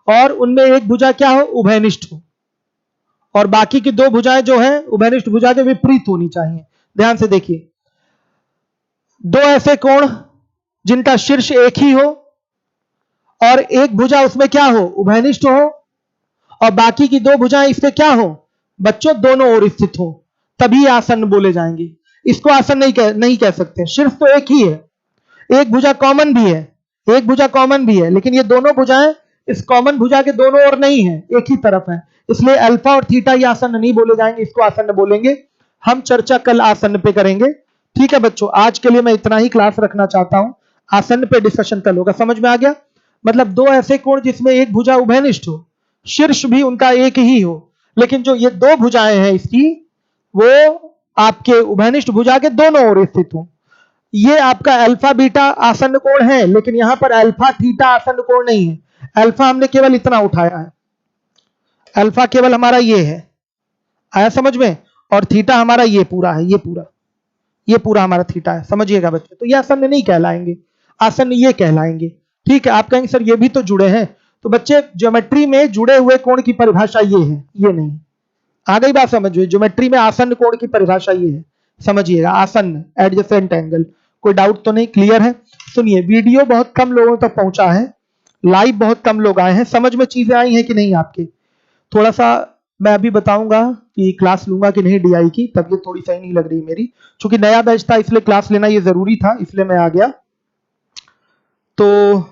और उनमें एक भुजा क्या हो, उभयनिष्ठ हो, और बाकी की दो भुजाएं जो है उभयनिष्ठ भुजा के विपरीत होनी चाहिए। ध्यान से देखिए, दो ऐसे कोण जिनका शीर्ष एक ही हो और एक भुजा उसमें क्या हो, उभयनिष्ठ हो, और बाकी की दो भुजाएं इसके क्या हो बच्चों, दोनों ओर स्थित हो, तभी आसन्न बोले जाएंगे। इसको आसन्न नहीं कह सकते। शीर्ष तो एक ही है, एक भुजा कॉमन भी है, एक भुजा कॉमन भी है, लेकिन ये दोनों भुजाएं इस कॉमन भुजा के दोनों ओर नहीं है, एक ही तरफ है। इसलिए अल्फा और थीटा ये आसन्न नहीं बोले जाएंगे, इसको आसन्न बोलेंगे। हम चर्चा कल आसन्न पे करेंगे। ठीक है बच्चों, आज के लिए मैं इतना ही क्लास रखना चाहता हूं, आसन्न पे डिस्कशन कल होगा। समझ में आ गया। मतलब दो ऐसे कोण जिसमें एक भुजा उभयनिष्ठ हो, शीर्ष भी उनका एक ही हो, लेकिन जो ये दो भुजाएं हैं इसकी वो आपके उभयनिष्ठ भुजा के दोनों ओर स्थित हो। ये आपका अल्फा बीटा आसन्न कोण है, लेकिन यहां पर अल्फा थीटा आसन्न कोण नहीं है। अल्फा हमने केवल इतना उठाया है, अल्फा केवल हमारा ये है, आया समझ में, और थीटा हमारा ये पूरा है, ये पूरा हमारा थीटा है, समझिएगा बच्चे। तो ये आसन्न नहीं कहलाएंगे, आसन्न ये कहलाएंगे। ठीक है, आप कहेंगे सर ये भी तो जुड़े हैं, तो बच्चे ज्योमेट्री में जुड़े हुए कोण की परिभाषा ये है, ये नहीं। आ गई बात समझ में, ज्योमेट्री में आसन्न कोण की परिभाषा ये है, समझिएगा, आसन्न एडजेसेंट एंगल। कोई डाउट तो नहीं, क्लियर है। सुनिए, वीडियो बहुत कम लोगों तक पहुंचा है, लाइव बहुत कम लोग आए हैं, समझ में चीजें आई हैं कि नहीं आपके। थोड़ा सा मैं अभी बताऊंगा कि क्लास लूंगा कि नहीं डीआई की, तबीयत थोड़ी सही नहीं लग रही मेरी, क्योंकि नया बैच था इसलिए क्लास लेना ये जरूरी था, इसलिए मैं आ गया। तो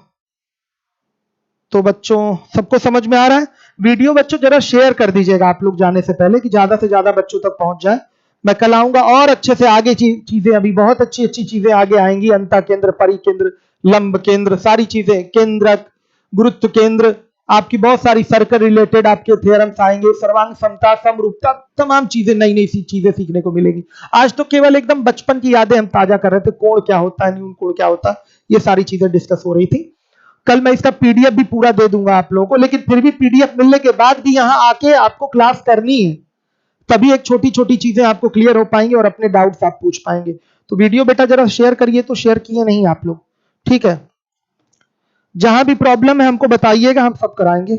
बच्चों सबको समझ में आ रहा है। वीडियो बच्चों जरा शेयर कर दीजिएगा आप लोग जाने से पहले, कि ज्यादा से ज्यादा बच्चों तक पहुंच जाए। मैं कल आऊंगा और अच्छे से आगे चीजें, अभी बहुत अच्छी अच्छी चीजें आगे आएंगी, अंतः केंद्र, परिकेंद्र, लंब केंद्र, सारी चीजें, केंद्रक, गुरुत्व केंद्र, आपकी बहुत सारी सर्कल रिलेटेड आपके थ्योरम्स आएंगे, सर्वांग समता, समरूपता, तमाम चीजें, नई नई चीजें सीखने को मिलेगी। आज तो केवल एकदम बचपन की यादें हम ताजा कर रहे थे, कोण क्या होता है, न्यून कोण क्या होता है, ये सारी चीजें डिस्कस हो रही थी। कल मैं इसका पीडीएफ भी पूरा दे दूंगा आप लोगों को, लेकिन फिर भी पीडीएफ मिलने के बाद भी यहां आके आपको क्लास करनी है, तभी एक छोटी छोटी चीजें आपको क्लियर हो पाएंगी और अपने डाउट्स आप पूछ पाएंगे। तो वीडियो बेटा जरा शेयर करिए, तो शेयर किए नहीं आप लोग, ठीक है। जहां भी प्रॉब्लम है हमको बताइएगा, हम सब कराएंगे।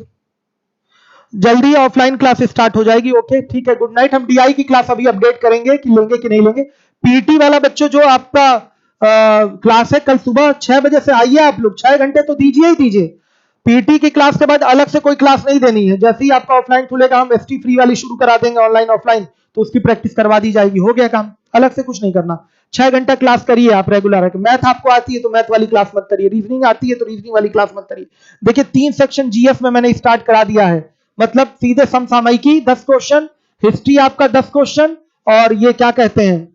जल्दी ऑफलाइन क्लास स्टार्ट हो जाएगी, ओके ठीक है, गुड नाइट। हम डीआई की क्लास अभी अपडेट करेंगे कि लेंगे कि नहीं लेंगे। पीटी वाला बच्चों जो आपका क्लास है, कल सुबह 6 बजे से आइए आप लोग, 6 घंटे तो दीजिए ही दीजिए। पीटी की क्लास के बाद अलग से कोई क्लास नहीं देनी है, जैसे ही आपका ऑफलाइन खुलेगा हम एसटी फ्री वाली शुरू करा देंगे, ऑनलाइन ऑफलाइन, तो उसकी प्रैक्टिस करवा दी जाएगी, हो गया काम, अलग से कुछ नहीं करना। 6 घंटा क्लास करिए आप रेगुलर है। मैथ आपको आती है तो मैथ वाली क्लास मत करिए, रीजनिंग आती है तो रीजनिंग वाली क्लास मत करिए। देखिए 3 सेक्शन जीएस में मैंने स्टार्ट करा दिया है, मतलब सीधे समसामयिकी 10 क्वेश्चन, हिस्ट्री आपका 10 क्वेश्चन, और ये क्या कहते हैं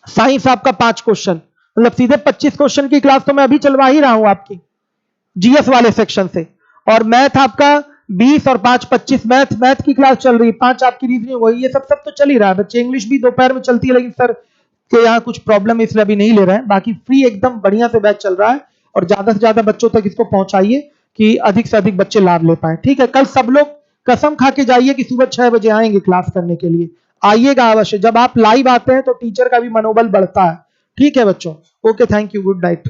साइंस आपका 5 क्वेश्चन, मतलब सीधे 25 क्वेश्चन की क्लास तो मैं अभी चलवा ही रहा हूं आपकी जीएस वाले सेक्शन से। और मैथ आपका 20 और 5 25 मैथ की क्लास चल रही है, 5 आपकी रीजनिंग हुई, ये सब तो चल ही रहा है बच्चे। इंग्लिश भी दोपहर में चलती है, लेकिन सर के यहाँ कुछ प्रॉब्लम है इसलिए अभी नहीं ले रहे हैं। बाकी फ्री एकदम बढ़िया से बैच चल रहा है, और ज्यादा से ज्यादा बच्चों तक इसको पहुंचाइए कि अधिक से अधिक बच्चे लाभ ले पाए। ठीक है, कल सब लोग कसम खा के जाइए कि सुबह 6 बजे आएंगे क्लास करने के लिए, आइएगा अवश्य। जब आप लाइव आते हैं तो टीचर का भी मनोबल बढ़ता है। ठीक है बच्चों, okay, thank you, good night.